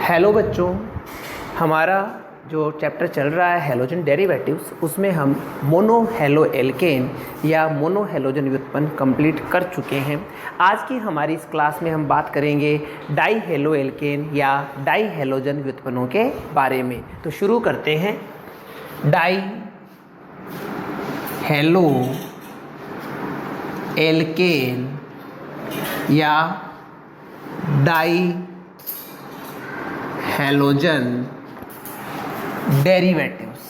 Hello बच्चों, हमारा जो चैप्टर चल रहा है हैलोजन डेरिवेटिव्स, उसमें हम मोनो हैलो एल्केन या मोनो हैलोजन व्युत्पन्न कंप्लीट कर चुके हैं। आज की हमारी इस क्लास में हम बात करेंगे डाई हैलो एल्केन या डाई हैलोजन व्युत्पन्नों के बारे में। तो शुरू करते हैं। डाई हैलो एल्केन या dihalogen derivatives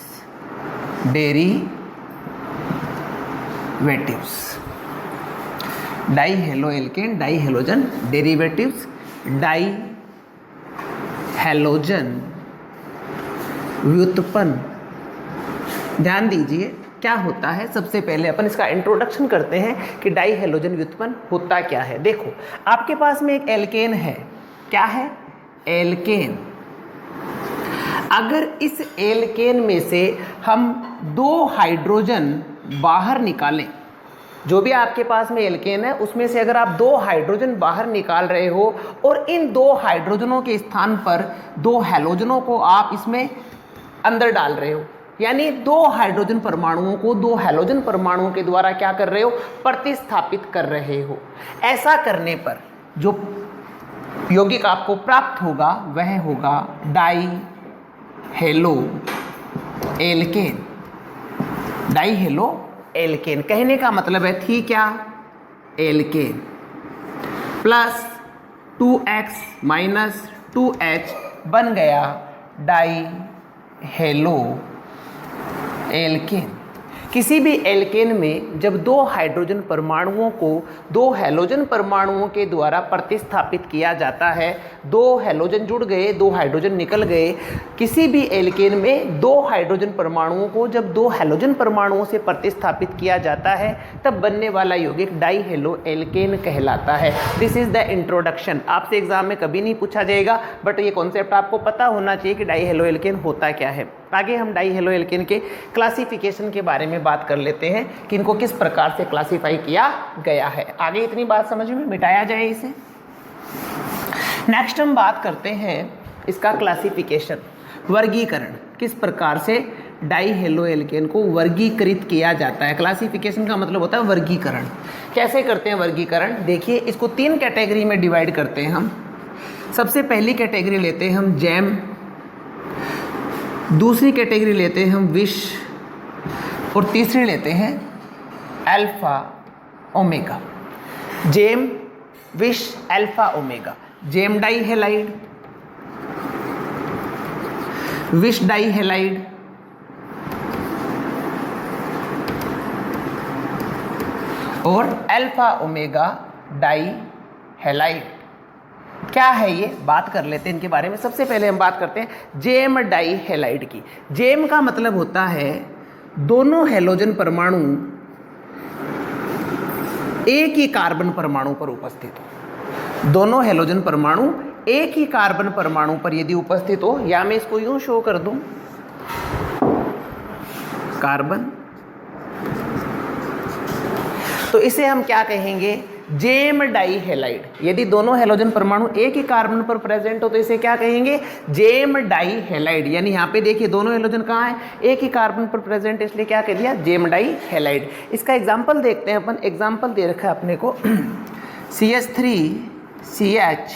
dihaloalkane dihalogen derivatives. Dihalogen व्युत्पन्न, ध्यान दीजिए क्या होता है। सबसे पहले अपन इसका इंट्रोडक्शन करते हैं कि डाई हैलोजन व्युत्पन्न होता क्या है। देखो, आपके पास में एक एल्केन है। क्या है? एल्केन। अगर इस एल्केन में से हम दो हाइड्रोजन बाहर निकालें, जो भी आपके पास में एल्केन है उसमें से अगर आप दो हाइड्रोजन बाहर निकाल रहे हो और इन दो हाइड्रोजनों के स्थान पर दो हैलोजनों को आप इसमें अंदर डाल रहे हो, यानी दो हाइड्रोजन परमाणुओं को दो हैलोजन परमाणुओं के द्वारा क्या कर रहे हो? प्रतिस्थापित कर रहे हो। ऐसा करने पर जो यौगिक आपको प्राप्त होगा वह होगा dihaloalkane. Dihaloalkane कहने का मतलब है थी क्या? Alkene plus 2x minus 2h बन गया डाई हैलो एल्केन। किसी भी एल्केन में जब दो हाइड्रोजन परमाणुओं को दो हैलोजन परमाणुओं के द्वारा प्रतिस्थापित किया जाता है, दो हैलोजन जुड़ गए, दो हाइड्रोजन निकल गए। किसी भी एल्केन में दो हाइड्रोजन परमाणुओं को जब दो हैलोजन परमाणुओं से प्रतिस्थापित किया जाता है तब बनने वाला यौगिक डाई हैलो एल्केन कहलाता है। This is the introduction. आपसे एग्जाम में कभी नहीं पूछा जाएगा, बट ये कॉन्सेप्ट आपको पता होना चाहिए कि डाई हैलो एल्केन होता क्या है। आगे हम डाई हैलो एल्केन के क्लासिफिकेशन के बारे में बात कर लेते हैं कि इनको किस प्रकार से क्लासिफाई किया गया है। आगे इतनी बात समझ में, मिटाया जाए इसे। नेक्स्ट हम बात करते हैं इसका क्लासिफिकेशन, वर्गीकरण। किस प्रकार से डाई हैलो एल्केन को वर्गीकृत किया जाता है। क्लासिफिकेशन का मतलब होता है वर्गीकरण। कैसे करते हैं वर्गीकरण? देखिए, इसको तीन कैटेगरी में डिवाइड करते हैं हम। सबसे पहली कैटेगरी लेते हैं हम जैम, दूसरी कैटेगरी लेते हैं हम विष और तीसरी लेते हैं alpha omega. Gem, vic, alpha omega. Gem dihalide, vic dihalide, और अल्फा ओमेगा डाई हैलाइड। क्या है ये? बात कर लेते हैं इनके बारे में। सबसे पहले हम बात करते हैं जेम डाई हैलाइड की। जेम का मतलब होता है दोनों हैलोजन परमाणु एक ही कार्बन परमाणु पर उपस्थित हो। दोनों हैलोजन परमाणु एक ही कार्बन परमाणु पर यदि उपस्थित हो, या मैं इसको यूं शो कर दूं, कार्बन, तो इसे हम क्या कहेंगे? Gem dihalide. यदि दोनों हैलोजन परमाणु एक ही कार्बन पर प्रेजेंट हो तो इसे क्या कहेंगे? Gem dihalide. यानी यहाँ पे देखिए दोनों हैलोजन कहाँ है? एक ही कार्बन पर प्रेजेंट, इसलिए क्या कह दिया? Gem dihalide. इसका एग्जांपल देखते हैं अपन। एग्जांपल दे रखा है अपने को CH3 CH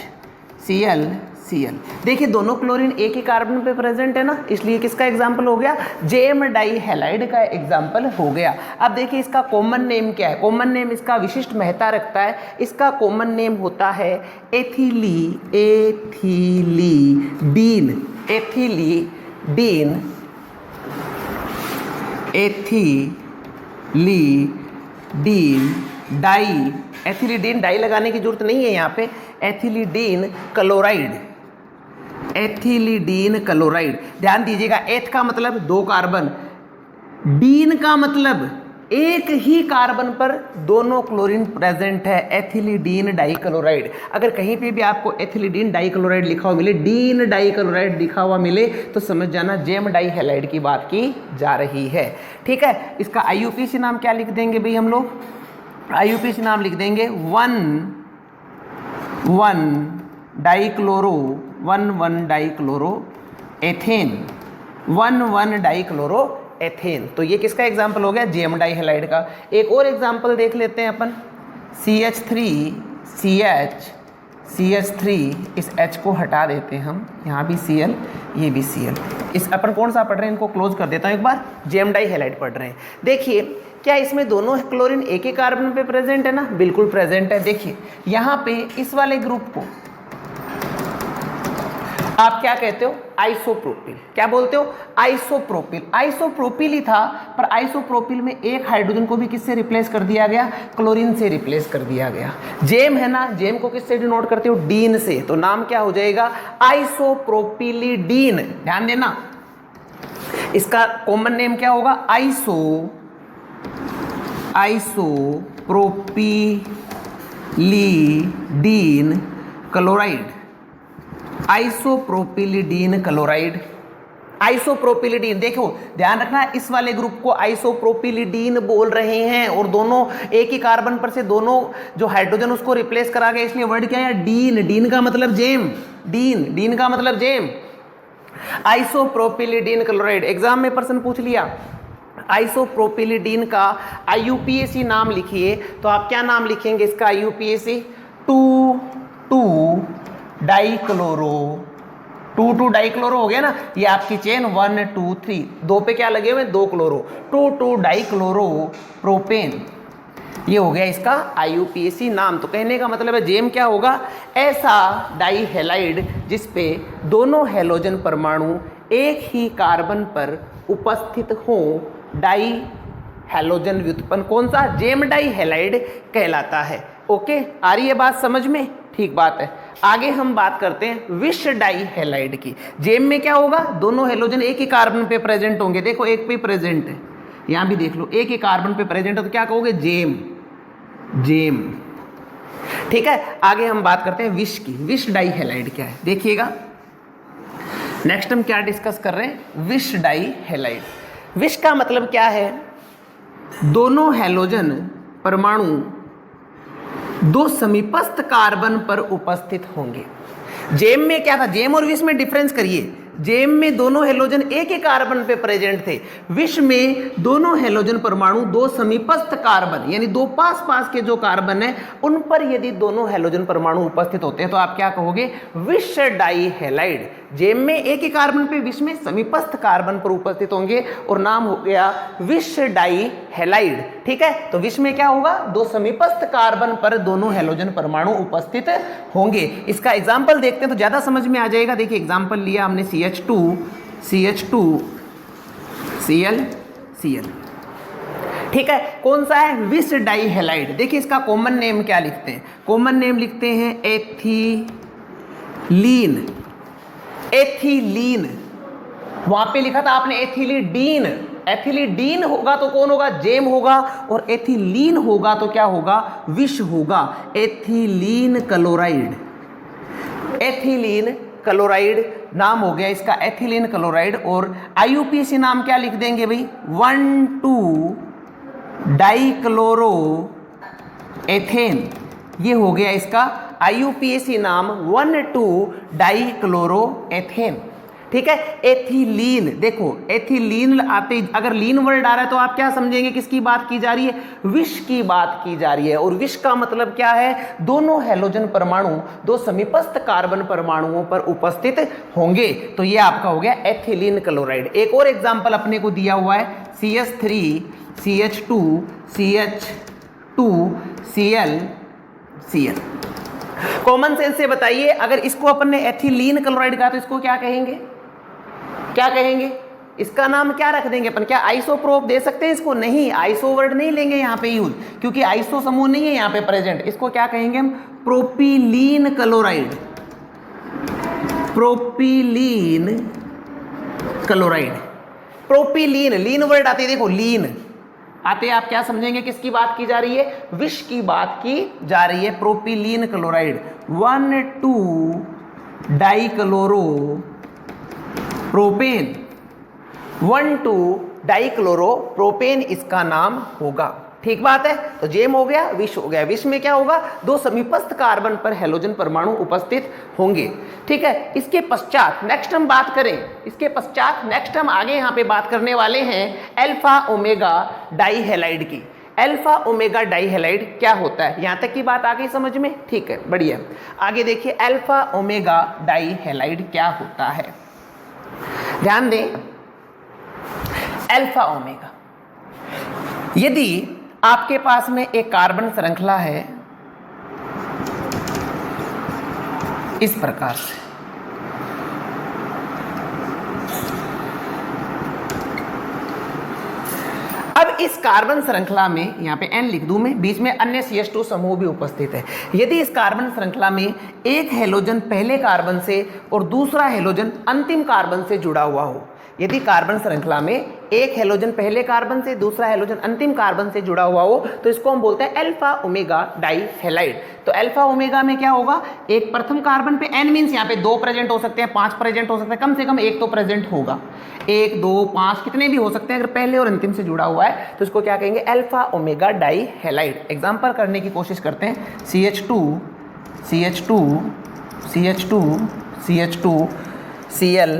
Cl Cl। देखिए दोनों क्लोरीन एक ही कार्बन पे प्रेजेंट है ना, इसलिए किसका एग्जाम्पल हो गया? जेम डाई हैलाइड का एग्जाम्पल हो गया। अब देखिए इसका कॉमन नेम क्या है? कॉमन नेम इसका विशिष्ट महत्ता रखता है। इसका कॉमन नेम होता है एथिलीडीन। एथिलीडीन डाई। एथिलीडीन डाई लगाने की जरूरत नहीं है यहाँ पे। एथिलीडीन क्लोराइड, एथिलीडीन क्लोराइड। ध्यान दीजिएगा, एथ का मतलब दो कार्बन, डीन का मतलब एक ही कार्बन पर दोनों क्लोरीन प्रेजेंट है। एथिलीडीन डाइक्लोराइड। अगर कहीं पे भी आपको एथिलीडीन डाइक्लोराइड लिखा हुआ मिले, डीन डाइक्लोराइड लिखा हुआ मिले, तो समझ जाना जेम डाई हैलाइड की बात की जा रही है। ठीक है, इसका IUPAC नाम क्या लिख देंगे भाई हम लोग? IUPAC नाम लिख देंगे 1 dichloro 1,1 dichloro ethane, 1,1 dichloro ethane. तो ये किसका एग्जाम्पल हो गया? जेम डाई हैलाइड का। एक और एग्जाम्पल देख लेते हैं अपन, CH3CH, CH3, इस H को हटा देते हैं हम, यहाँ भी Cl, ये भी Cl। इस अपन कौन सा पढ़ रहे हैं, इनको क्लोज कर देता हूँ एक बार, जेम डाई हैलाइड पढ़ रहे हैं। देखिए क्या इसमें दोनों क्लोरीन एक ही कार्बन पे प्रेजेंट है ना? बिल्कुल प्रेजेंट है। देखिए यहाँ पे इस वाले ग्रुप को आप क्या कहते हो? आइसोप्रोपिल। क्या बोलते हो? आइसोप्रोपिल। आइसोप्रोपिल ही था, पर आइसोप्रोपिल में एक हाइड्रोजन को भी किससे रिप्लेस कर दिया गया? क्लोरीन से रिप्लेस कर दिया गया। जेम है ना, जेम को किससे डिनोट करते हो? डीन से। तो नाम क्या हो जाएगा? आइसोप्रोपिलिडीन। ध्यान देना, इसका कॉमन नेम क्या होगा? आइसोप्रोपिलिडीन क्लोराइड। आइसोप्रोपिलिडीन क्लोराइड, आइसोप्रोपिलिडीन। देखो ध्यान रखना, इस वाले ग्रुप को आइसोप्रोपिलिडीन बोल रहे हैं और दोनों एक ही कार्बन पर से दोनों जो हाइड्रोजन उसको रिप्लेस करा गया, इसलिए वर्ड क्या है? डीन। डीन का मतलब जेम, डीन, डीन का मतलब जेम। आइसोप्रोपिलिडीन क्लोराइड। एग्जाम में पर्सन पूछ लिया आइसोप्रोपिलिडीन का IUPAC नाम लिखिए, तो आप क्या नाम लिखेंगे इसका? IUPAC 2,2 डाइक्लोरो, 2,2 डाइक्लोरो हो गया ना। ये आपकी चेन 1, 2, 3, दो पे क्या लगे हुए? 2 क्लोरो, 2,2 डाइक्लोरो प्रोपेन। ये हो गया इसका IUPAC नाम। तो कहने का मतलब है जेम क्या होगा? ऐसा डाई हैलाइड जिसपे दोनों हैलोजन परमाणु एक ही कार्बन पर उपस्थित हो, डाई हैलोजन व्युत्पन्न। कौन सा? जेम डाई हैलाइड कहलाता है। ओके, आ रही है बात समझ में? ठीक बात है। आगे हम बात करते हैं विश डाई हैलाइड की। जेम में क्या होगा? दोनों हैलोजन एक ही कार्बन पे प्रेजेंट होंगे। देखो एक पे प्रेजेंट है, यहां भी देख लो, एक ही कार्बन पे प्रेजेंट है, तो क्या कहोगे? Gem, gem. ठीक है, आगे हम बात करते हैं विश की। विश डाई हैलाइड क्या है देखिएगा। नेक्स्ट हम क्या डिस्कस कर रहे हैं? Wish die halide. विश का मतलब क्या है? दोनों हैलोजन परमाणु दो समीपस्थ कार्बन पर उपस्थित होंगे। जेम में क्या था? जेम और विश में डिफरेंस करिए। जेम में दोनों हैलोजन एक ही कार्बन पे प्रेजेंट थे, विश में दोनों हैलोजन परमाणु दो समीपस्थ कार्बन यानी दो पास पास के जो कार्बन है उन पर यदि दोनों हैलोजन परमाणु उपस्थित होते हैं तो आप क्या कहोगे? Wish die halide. जेम में एक ही कार्बन पे, विश में समीपस्थ कार्बन पर उपस्थित होंगे और नाम हो गया विश डाई हैलाइड। ठीक है, तो विश में क्या होगा? दो समीपस्थ कार्बन पर दोनों हैलोजन परमाणु उपस्थित होंगे। इसका एग्जाम्पल देखते हैं तो ज्यादा समझ में आ जाएगा। देखिए एग्जाम्पल लिया हमने CH2 Cl Cl। ठीक है, कौन सा है? Vic dihalide. देखिए इसका कॉमन नेम क्या लिखते हैं? कॉमन नेम लिखते हैं एथिलीन। एथिलीन, वहां पे लिखा था आपने एथिलीडीन। एथिलीडीन होगा तो कौन होगा? जेम होगा, और एथिलीन होगा तो क्या होगा? विश होगा। Ethylene chloride. एथिलीन क्लोराइड नाम हो गया इसका एथिलीन क्लोराइड। और IUPAC नाम क्या लिख देंगे भाई? 1,2 डाइक्लोरो एथेन। ये हो गया इसका IUPAC नाम 1,2 डाइक्लोरो एथेन। ठीक है, एथिलीन। देखो एथिलीन आते अगर लीन वर्ड आ रहा है तो आप क्या समझेंगे? किसकी बात की जा रही है? विश की बात की जा रही है। और विश का मतलब क्या है? दोनों हैलोजन परमाणु दो समीपस्थ कार्बन परमाणुओं पर उपस्थित होंगे। तो ये आपका हो गया एथिलीन क्लोराइड। एक और एग्जाम्पल अपने को दिया हुआ है CH3 CH2 CH2 Cl Cl। Common sense से बताइए, अगर इसको अपन ने एथिलीन क्लोराइड कहा तो इसको क्या कहेंगे? क्या कहेंगे? इसका नाम क्या रख देंगे अपन? क्या आइसोप्रोप दे सकते हैं इसको? नहीं, आइसो वर्ड नहीं लेंगे यहाँ पे यूज, क्योंकि आइसो समूह नहीं है यहाँ पे प्रेजेंट। इसको क्या कहेंगे हम? Propylene chloride. Propylene chloride. Propylene, lene word आते हैं, देखो लीन आते, आप क्या समझेंगे? किसकी बात की जा रही है? विश की बात की जा रही है। Propylene chloride 1,2 dichloro propane. 1,2 dichloro propane इसका नाम होगा। ठीक बात है। तो जेम हो गया, विष हो गया। विष में क्या होगा, दो समीपस्थ कार्बन पर हैलोजन परमाणु उपस्थित होंगे। ठीक है, इसके पश्चात नेक्स्ट हम बात करें, इसके पश्चात नेक्स्ट हम आगे यहाँ पे बात करने वाले हैं अल्फा ओमेगा डाई हैलाइड की। अल्फा ओमेगा डाई हैलाइड क्या होता है, यहाँ तक की बात आ गई समझ में? ठीक है, बढ़िया। आगे देखिए अल्फा ओमेगा डाई हैलाइड क्या होता है। ध्यान दें, अल्फा ओमेगा, यदि आपके पास में एक कार्बन श्रृंखला है इस प्रकार से, अब इस कार्बन श्रृंखला में यहां पे N लिख दूं मैं, बीच में अन्य CH2 समूह भी उपस्थित है। यदि इस कार्बन श्रृंखला में एक हैलोजन पहले कार्बन से और दूसरा हैलोजन अंतिम कार्बन से जुड़ा हुआ हो, यदि कार्बन श्रृंखला में एक हैलोजन पहले कार्बन से, दूसरा हैलोजन अंतिम कार्बन से जुड़ा हुआ हो, तो इसको हम बोलते हैं अल्फा ओमेगा डाई हैलाइड। तो अल्फा ओमेगा में क्या होगा, एक प्रथम कार्बन पे N मीन्स यहाँ पे 2 प्रेजेंट हो सकते हैं, 5 प्रेजेंट हो सकते हैं, कम से कम एक तो प्रेजेंट होगा। 1, 2, 5 कितने भी हो सकते हैं, अगर पहले और अंतिम से जुड़ा हुआ है तो इसको क्या कहेंगे, alpha omega die halide. Example करने की कोशिश करते हैं, CH2 CH2 CH2 CH2 Cl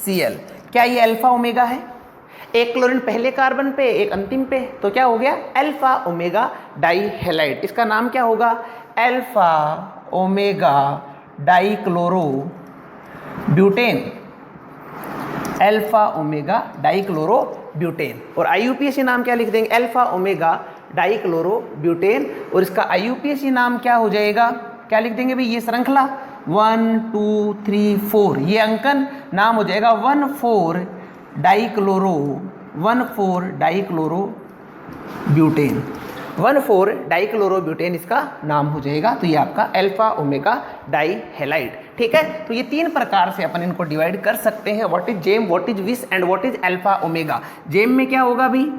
Cl, क्या ये अल्फा ओमेगा है? एक क्लोरीन पहले कार्बन पे, एक अंतिम पे, तो क्या हो गया, अल्फा ओमेगा डाई हैलाइड। इसका नाम क्या होगा, alpha omega die chloro butane, alpha omega die chloro butane. और IUPAC नाम क्या लिख देंगे, alpha omega die chloro butane. और इसका IUPAC नाम क्या हो जाएगा, क्या लिख देंगे भाई, ये श्रृंखला 1 2 3 4, ये अंकन नाम हो जाएगा 1,4 dichloro 1,4 dichloro butane, 1,4 dichloro butane इसका नाम हो जाएगा। तो ये आपका अल्फा ओमेगा डाई हैलाइड। ठीक है, तो ये 3 प्रकार से अपन इनको डिवाइड कर सकते हैं, what is gem, what is vic and what is alpha omega. Gem में क्या होगा भाई,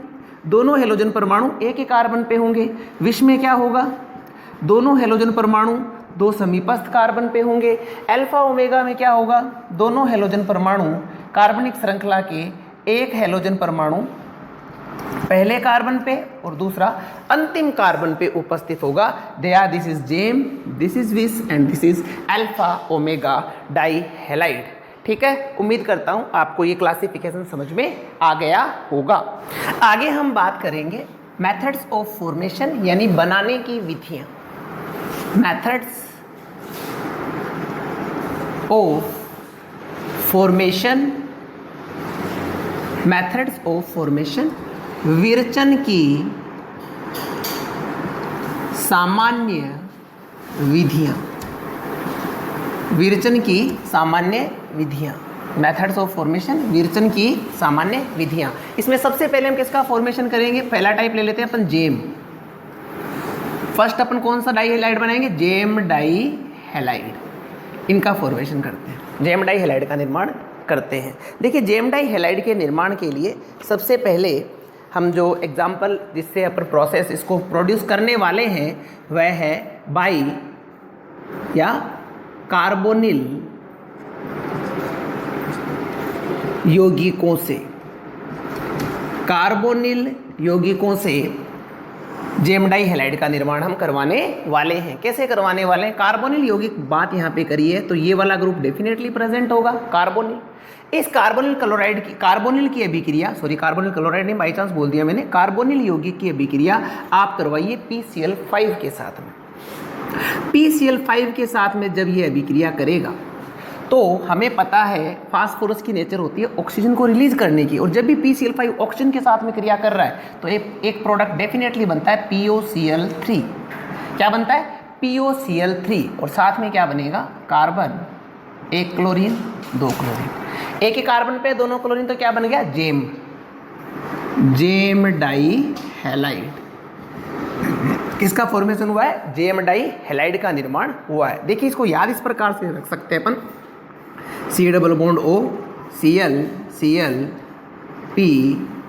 दोनों हैलोजन परमाणु एक ही कार्बन पे होंगे। विष में क्या होगा, दोनों हैलोजन परमाणु 2 समीपस्थ कार्बन पे होंगे। अल्फा ओमेगा में क्या होगा, दोनों हैलोजन परमाणु कार्बनिक श्रृंखला के एक हैलोजन परमाणु पहले कार्बन पे और दूसरा अंतिम कार्बन पे उपस्थित होगा। This is gem, this is vic and this is alpha omega dihalide. ठीक है, उम्मीद करता हूं आपको ये क्लासिफिकेशन समझ में आ गया होगा। आगे हम बात करेंगे मेथड्स ऑफ फॉर्मेशन, यानी बनाने की विधियां। Methods of formation, methods of formation, विरचन की सामान्य विधियां, विरचन की सामान्य विधियां, मेथड्स ऑफ फॉर्मेशन, विरचन की सामान्य विधियां। इसमें सबसे पहले हम किसका फॉर्मेशन करेंगे, पहला टाइप ले लेते हैं अपन जेम। फर्स्ट अपन कौन सा डाई हैलाइड बनाएंगे, जेम डाई हैलाइड, इनका फॉर्मेशन करते हैं, जेम डाई हैलाइड का निर्माण करते हैं। देखिए जेम डाई हैलाइड के निर्माण के लिए सबसे पहले हम जो एग्जाम्पल जिससे अपन प्रोसेस इसको प्रोड्यूस करने वाले हैं वह है बाई या कार्बोनिल यौगिकों से, कार्बोनिल यौगिकों से जेम डाई हैलाइड का निर्माण हम करवाने वाले हैं। कैसे करवाने वाले हैं, कार्बोनिल यौगिक बात यहाँ पे करिए तो ये वाला ग्रुप डेफिनेटली प्रेजेंट होगा, कार्बोनिल। इस कार्बोनिल क्लोराइड की, कार्बोनिल की अभिक्रिया, सॉरी कार्बोनिल क्लोराइड नहीं, बाई चांस बोल दिया मैंने, कार्बोनिल यौगिक की अभिक्रिया आप करवाइए PCl5 के साथ में। PCl5 के साथ में जब ये अभिक्रिया करेगा तो हमें पता है फास्फोरस की नेचर होती है ऑक्सीजन को रिलीज करने की, और जब भी PCl5 ऑक्सीजन के साथ में क्रिया कर रहा है तो एक प्रोडक्ट डेफिनेटली बनता है POCl3। क्या बनता है, POCl3, और साथ में क्या बनेगा, कार्बन, 1 क्लोरीन 2 क्लोरीन, एक ही कार्बन पे दोनों क्लोरीन, तो क्या बन गया, जेम, जेम डाई हैलाइड। किसका फॉर्मेशन हुआ है, जेम डाई हैलाइड का निर्माण हुआ है। देखिए इसको याद इस प्रकार से रख सकते हैं अपन, C double bond O, Cl Cl P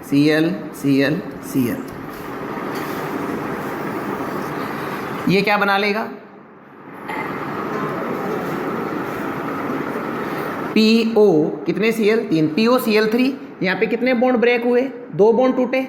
Cl Cl Cl, ये क्या बना लेगा, PO, कितने Cl, 3, POCl3, यहाँ पे कितने बॉन्ड ब्रेक हुए, 2 बॉन्ड टूटे,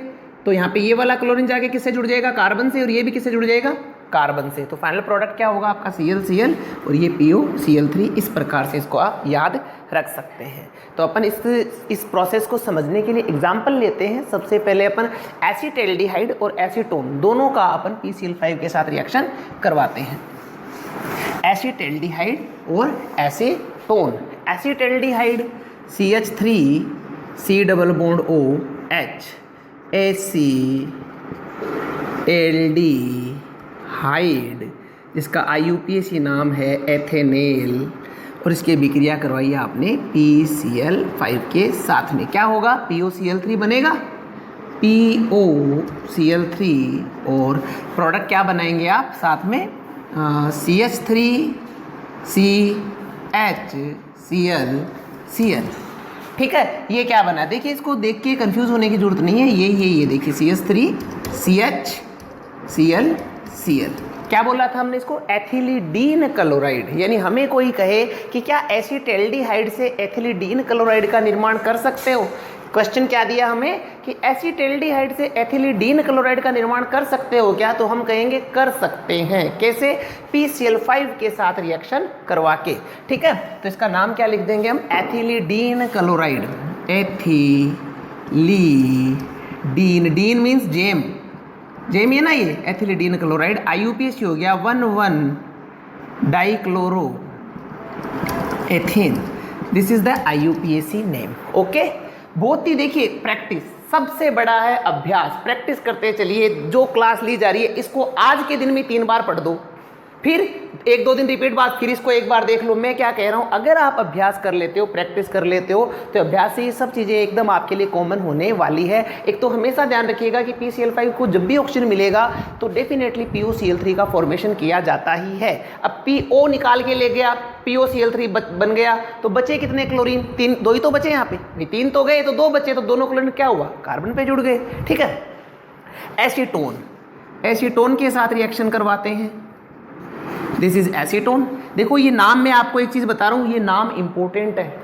तो यहाँ पे ये वाला क्लोरीन जाके किससे जुड़ जाएगा, कार्बन से, और ये भी किससे जुड़ जाएगा, कार्बन से। तो फाइनल प्रोडक्ट क्या होगा आपका, ClCl और ये PoCl3। इस प्रकार से इसको आप याद रख सकते हैं। तो अपन इस प्रोसेस को समझने के लिए एग्जांपल लेते हैं। सबसे पहले अपन एसीटैल्डिहाइड और एसीटोन दोनों का अपन PCl5 के साथ रिएक्शन करवाते हैं। एसीटैल्डिहाइड और acetone. Acetaldehyde CH3 C double bond OH acetaldehyde, जिसका IUPAC नाम है एथेनेल, और इसकी विक्रिया करवाई आपने PCl5 के साथ में। क्या होगा, PoCl3 बनेगा, PoCl3, और प्रोडक्ट क्या बनाएंगे आप साथ में, CH3CHClCl। ठीक है, ये क्या बना, देखिए इसको देख के कंफ्यूज होने की जरूरत नहीं है। ये देखिए CH3CHClCl। क्या बोला था हमने इसको, एथिलीडीन क्लोराइड। यानी हमें कोई कहे कि क्या एसीटैल्डिहाइड से एथिलीडीन क्लोराइड का निर्माण कर सकते हो। क्वेश्चन क्या दिया हमें कि एसीटैल्डिहाइड से एथिलीडीन क्लोराइड का निर्माण कर सकते हो क्या, तो हम कहेंगे कर सकते हैं। कैसे, PCl5 के साथ रिएक्शन करवा के। ठीक है, तो इसका नाम क्या लिख देंगे हम, ethylidene chloride. Ethylidene, dene means gem, gem है ना ये, एथिलीडीन क्लोराइड। IUPAC हो गया 1,1 dichloro ethane. This is the IUPAC name. Okay, बहुत ही देखिए प्रैक्टिस सबसे बड़ा है, अभ्यास। प्रैक्टिस करते चलिए, जो क्लास ली जा रही है इसको आज के दिन में 3 बार पढ़ दो, फिर 1-2 दिन रिपीट बाद फिर इसको एक बार देख लो। मैं क्या कह रहा हूँ, अगर आप अभ्यास कर लेते हो, प्रैक्टिस कर लेते हो, तो अभ्यास से ये सब चीज़ें एकदम आपके लिए कॉमन होने वाली है। एक तो हमेशा ध्यान रखिएगा कि PCl5 को जब भी ऑक्सीजन मिलेगा तो डेफिनेटली PoCl3 का फॉर्मेशन किया जाता ही है। अब PO निकाल के ले गया, PoCl3 बन गया, तो बचे कितने क्लोरीन, 2 ही तो बचे यहाँ पे, 3 तो गए तो 2 बचे, तो दोनों क्लोरीन क्या हुआ, कार्बन पे जुड़ गए। ठीक है, एसीटोन, एसीटोन के साथ रिएक्शन करवाते हैं। This is acetone. देखो ये नाम, मैं आपको एक चीज बता रहा हूँ, ये नाम इंपॉर्टेंट है,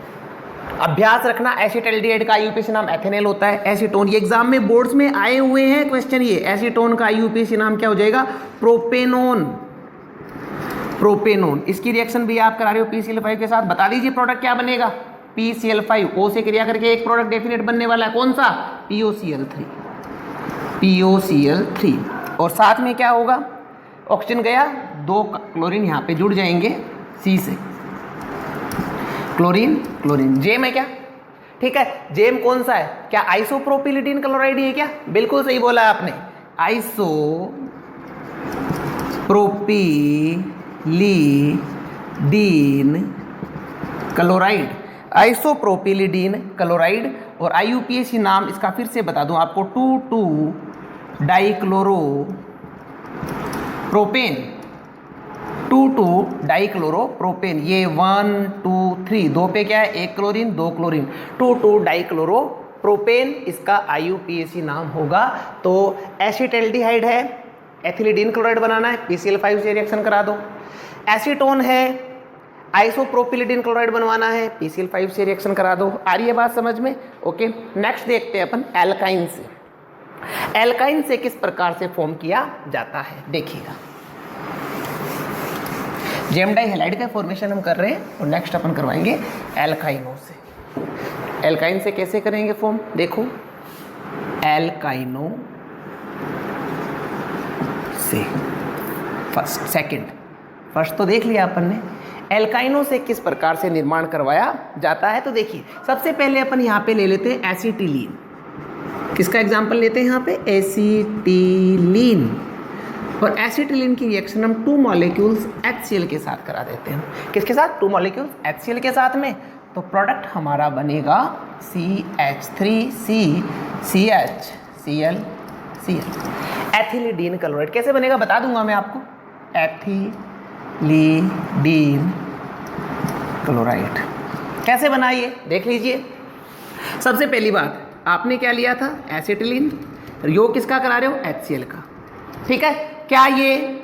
अभ्यास रखना। एसीटैल्डिहाइड का IUPAC नाम एथेनेल होता है। एसीटोन, ये एग्जाम में बोर्ड्स में आए हुए हैं क्वेश्चन। ये एसीटोन का IUPAC नाम क्या हो जाएगा, प्रोपेनोन। प्रोपेनोन, इसकी रिएक्शन भी आप करा रहे हो PCl5 के साथ। बता दीजिए प्रोडक्ट क्या बनेगा, PCl5 O से क्रिया करके एक प्रोडक्ट डेफिनेट बनने वाला है, कौन सा, PoCl3। PoCl3, और साथ में क्या होगा, ऑक्सीजन गया, 2 क्लोरीन यहाँ पे जुड़ जाएंगे C से, क्लोरीन क्लोरीन। जेम है क्या, ठीक है, जेम कौन सा है, क्या आइसोप्रोपिलिडीन क्लोराइड है क्या, बिल्कुल सही बोला आपने, आइसोप्रोपिलीडीन क्लोराइड, आइसोप्रोपिलीडीन क्लोराइड। और IUPAC नाम इसका फिर से बता दूं आपको, 2,2 डाइक्लोरो प्रोपेन, 2,2 डाइक्लोरोप्रोपेन। ये 1, 2, 3, 2 पे क्या है, 1 क्लोरीन 2 क्लोरीन, 2,2 डाइक्लोरोप्रोपेन इसका IUPAC नाम होगा। तो एसीटैल्डिहाइड है, एथिलीडीन क्लोराइड बनाना है, PCl5 से रिएक्शन करा दो। एसीटोन है, आइसोप्रोपिलीडीन क्लोराइड बनवाना है, PCl5 से रिएक्शन करा दो। आ रही है बात समझ में। ओके, नेक्स्ट देखते हैं अपन एल्काइन से। एल्काइन से किस प्रकार से फॉर्म किया जाता है, देखिएगा। जेम डाइहैलाइड का फॉर्मेशन हम कर रहे हैं, और नेक्स्ट अपन करवाएंगे एल्काइनो से। एल्काइन से कैसे करेंगे फॉर्म, देखो, एल्काइनो से फर्स्ट तो देख लिया अपन ने। एल्काइनो से किस प्रकार से निर्माण करवाया जाता है, तो देखिए सबसे पहले अपन यहाँ पे ले लेते हैं एसिटिलीन। किसका एग्जाम्पल लेते हैं यहाँ पे, एसिटिलीन। और एसिटिलीन की रिएक्शन हम 2 मॉलिक्यूल्स HCl के साथ करा देते हैं। किसके साथ, 2 मॉलिक्यूल्स HCl के साथ में। तो प्रोडक्ट हमारा बनेगा CH3CCHClCl, एथिलीडीन क्लोराइड। कैसे बनेगा बता दूंगा मैं आपको, एथिलीडीन क्लोराइड कैसे बनाइए देख लीजिए। सबसे पहली बात, आपने क्या लिया था, एसिटिलीन, योग किसका करा रहे हो, HCl का, ठीक है। क्या ये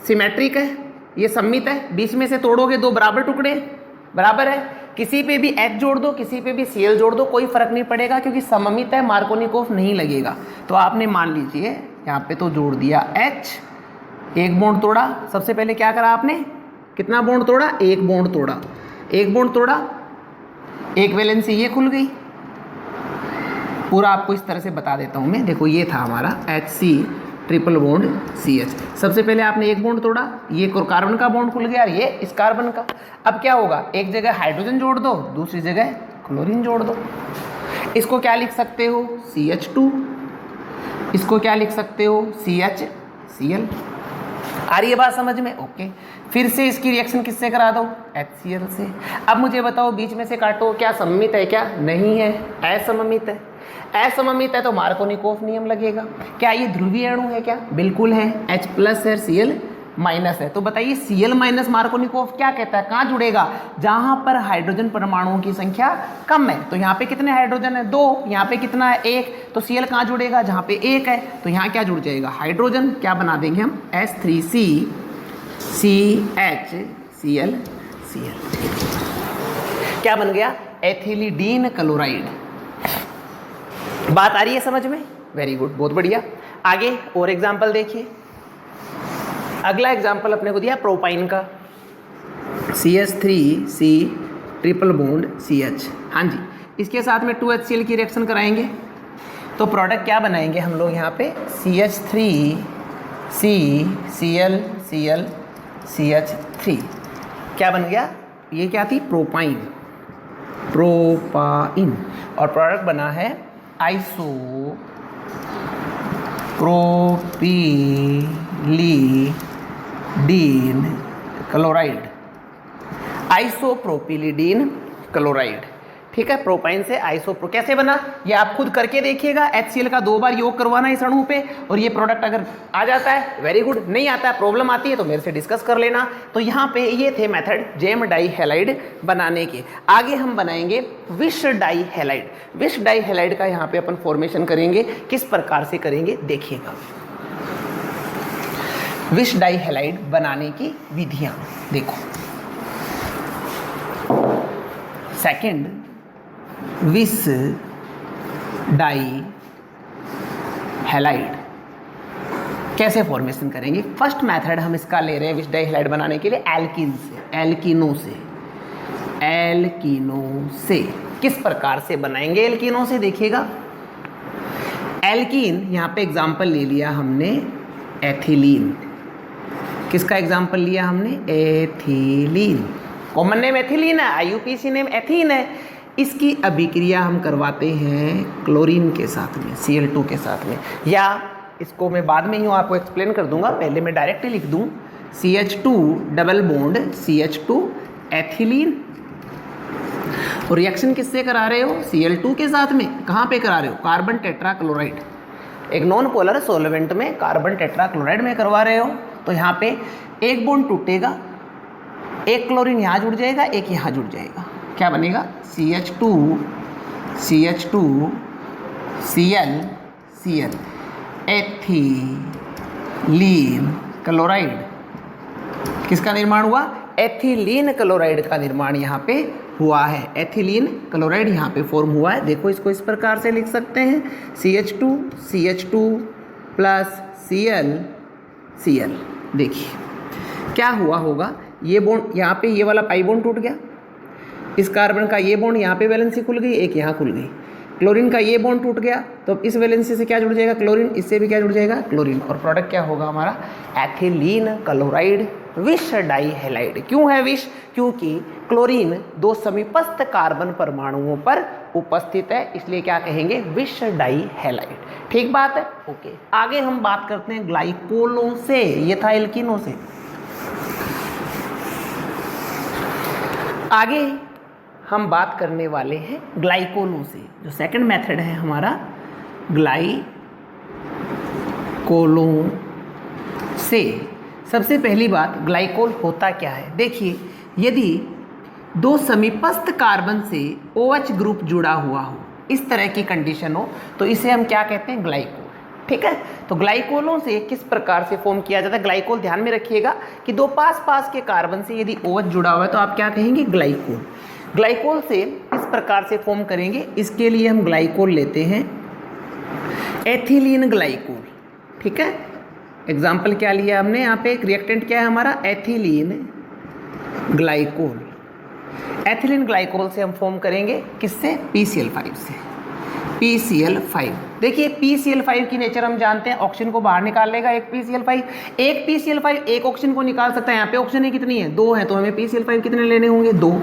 सिमेट्रिक है, ये सममित है, बीच में से तोड़ोगे 2 बराबर टुकड़े, बराबर है। किसी पे भी H जोड़ दो, किसी पे भी Cl जोड़ दो, कोई फर्क नहीं पड़ेगा क्योंकि सममित है, मार्कोनिकोव नहीं लगेगा। तो आपने मान लीजिए यहाँ पे तो जोड़ दिया H, एक बॉन्ड तोड़ा। सबसे पहले क्या करा आपने, कितना बॉन्ड तोड़ा, एक बॉन्ड तोड़ा, एक बॉन्ड तोड़ा, एक वैलेंसी ये खुल गई। पूरा आपको इस तरह से बता देता हूँ मैं। देखो ये था हमारा HC ट्रिपल बॉन्ड CH। सबसे पहले आपने एक बॉन्ड तोड़ा, ये कार्बन का बॉन्ड खुल गया, ये इस कार्बन का। अब क्या होगा, एक जगह हाइड्रोजन जोड़ दो, दूसरी जगह क्लोरीन जोड़ दो। इसको क्या लिख सकते हो, CH2, इसको क्या लिख सकते हो, CHCl। आ रही है बात समझ में? ओके। फिर से इसकी रिएक्शन किससे करा दो, HCl से। अब मुझे बताओ बीच में से काटो, क्या सममित है, क्या नहीं है, असममित है। असममित है तो मार्कोनिकोव नियम लगेगा। क्या ये ध्रुवीय अणु है, क्या बिल्कुल है, H प्लस है, Cl माइनस है। तो बताइए Cl माइनस मार्कोनिकोव क्या कहता है, कहाँ जुड़ेगा, जहां पर हाइड्रोजन परमाणुओं की संख्या कम है। तो यहाँ पे कितने हाइड्रोजन है, 2, यहाँ पे कितना है, 1। तो Cl कहाँ जुड़ेगा, जहाँ पे 1 है। तो यहाँ क्या जुड़ जाएगा, हाइड्रोजन। क्या बना देंगे हम, S3C CHCl Cl। क्या बन गया, एथिलीडीन क्लोराइड। बात आ रही है समझ में? वेरी गुड, बहुत बढ़िया। आगे और एग्जाम्पल देखिए। अगला एग्जाम्पल अपने को दिया प्रोपाइन का, CH3C ट्रिपल बॉन्ड CH। हाँ जी, इसके साथ में 2HCl की रिएक्शन कराएंगे तो प्रोडक्ट क्या बनाएंगे हम लोग यहाँ पे, CH3C Cl Cl CH3। क्या बन गया, ये क्या थी, प्रोपाइन, प्रोपाइन। और प्रोडक्ट बना है आइसो प्रोपिलीडीन क्लोराइड, आइसोप्रोपिलीडीन क्लोराइड। ठीक है, प्रोपाइन से आइसोप्रो कैसे बना, ये आप खुद करके देखिएगा। HCl का 2 बार योग करवाना इस अणु पे, और ये प्रोडक्ट अगर आ जाता है वेरी गुड, नहीं आता है, प्रॉब्लम आती है तो मेरे से डिस्कस कर लेना। तो यहाँ पे ये थे मेथड जेम डाई हैलाइड बनाने के। आगे हम बनाएंगे विष dihalide. Vic die halide का यहाँ पे अपन फॉर्मेशन करेंगे, किस प्रकार से करेंगे देखिएगा। विष डाई हैलाइड बनाने की विधियां देखो। सेकंड, विष डाई हैलाइड कैसे फॉर्मेशन करेंगे। फर्स्ट मेथड हम इसका ले रहे हैं विष डाई हैलाइड बनाने के लिए एल्कीन से, एल्कीनो से। किस प्रकार से बनाएंगे एल्कीनो से देखिएगा। एल्कीन यहाँ पे एग्जाम्पल ले लिया हमने एथिलीन। किसका एग्जाम्पल लिया हमने, एथिलीन। कॉमन नेम एथिलीन है, IUPAC नेम एथीन है। इसकी अभिक्रिया हम करवाते हैं क्लोरीन के साथ में, Cl2 के साथ में, या इसको मैं बाद में ही आपको एक्सप्लेन कर दूंगा, पहले मैं डायरेक्टली लिख दूं CH2 double bond CH2 ethylene. और रिएक्शन किससे करा रहे हो, Cl2 के साथ में। कहाँ पे करा रहे हो, कार्बन टेट्रा क्लोराइड, एक नॉन पोलर सॉल्वेंट में कार्बन टेट्रा क्लोराइड में करवा रहे हो। तो यहाँ पे एक बॉन्ड टूटेगा, एक क्लोरीन यहाँ जुड़ जाएगा, एक यहाँ जुड़ जाएगा। क्या बनेगा, CH2 Cl Cl ethylene chloride. किसका निर्माण हुआ, एथिलीन क्लोराइड का निर्माण यहाँ पे हुआ है। एथिलीन क्लोराइड यहाँ पे फॉर्म हुआ है। देखो इसको इस प्रकार से लिख सकते हैं, CH2 प्लस Cl। देखिए क्या हुआ होगा, ये बॉन्ड यहाँ पे, ये वाला पाई बॉन्ड टूट गया, इस कार्बन का ये बॉन्ड यहाँ पे वैलेंसी खुल गई, एक यहाँ खुल गई। क्लोरीन का ये बॉन्ड टूट गया तो इस वैलेंसी से क्या जुड़ जाएगा, क्लोरीन, इससे भी क्या जुड़ जाएगा, क्लोरीन। और प्रोडक्ट क्या होगा हमारा, एथिलीन क्लोराइड विष डाई हैलाइड। क्यों है विष, क्योंकि क्लोरीन 2 समीपस्थ कार्बन परमाणुओं पर उपस्थित है, इसलिए क्या कहेंगे, विष डाई हैलाइड। ठीक बात है, ओके। आगे हम बात करते हैं ग्लाइकोलों से, ये था एल्कीनों से। आगे हम बात करने वाले हैं ग्लाइकोलों से। जो सेकंड मेथड है हमारा ग्लाइकोलों से। सबसे पहली बात, ग्लाइकोल होता क्या है देखिए। यदि 2 समीपस्थ कार्बन से OH ग्रुप जुड़ा हुआ हो, इस तरह की कंडीशन हो, तो इसे हम क्या कहते हैं, ग्लाइकोल। ठीक है, तो ग्लाइकोलों से किस प्रकार से फॉर्म किया जाता है। ग्लाइकोल ध्यान में रखिएगा कि 2 पास के कार्बन से यदि OH जुड़ा हुआ है तो आप क्या कहेंगे, ग्लाइकोल। ग्लाइकोल से इस प्रकार से फॉर्म करेंगे, इसके लिए हम ग्लाइकोल लेते हैं एथिलीन ग्लाइकोल, ठीक है। एग्जाम्पल क्या लिया हमने यहाँ पे, एक रिएक्टेंट क्या है हमारा, एथिलीन ग्लाइकोल। एथिलीन ग्लाइकोल से हम फॉर्म करेंगे किससे, PCl5 से, PCl5। देखिए PCl5 की नेचर हम जानते हैं, ऑक्सीजन को बाहर निकाल लेगा एक PCl5 एक ऑक्सीजन को निकाल सकता है। यहाँ पे ऑक्सीजन कितनी है, 2 है, तो हमें PCl5 कितने लेने होंगे, 2।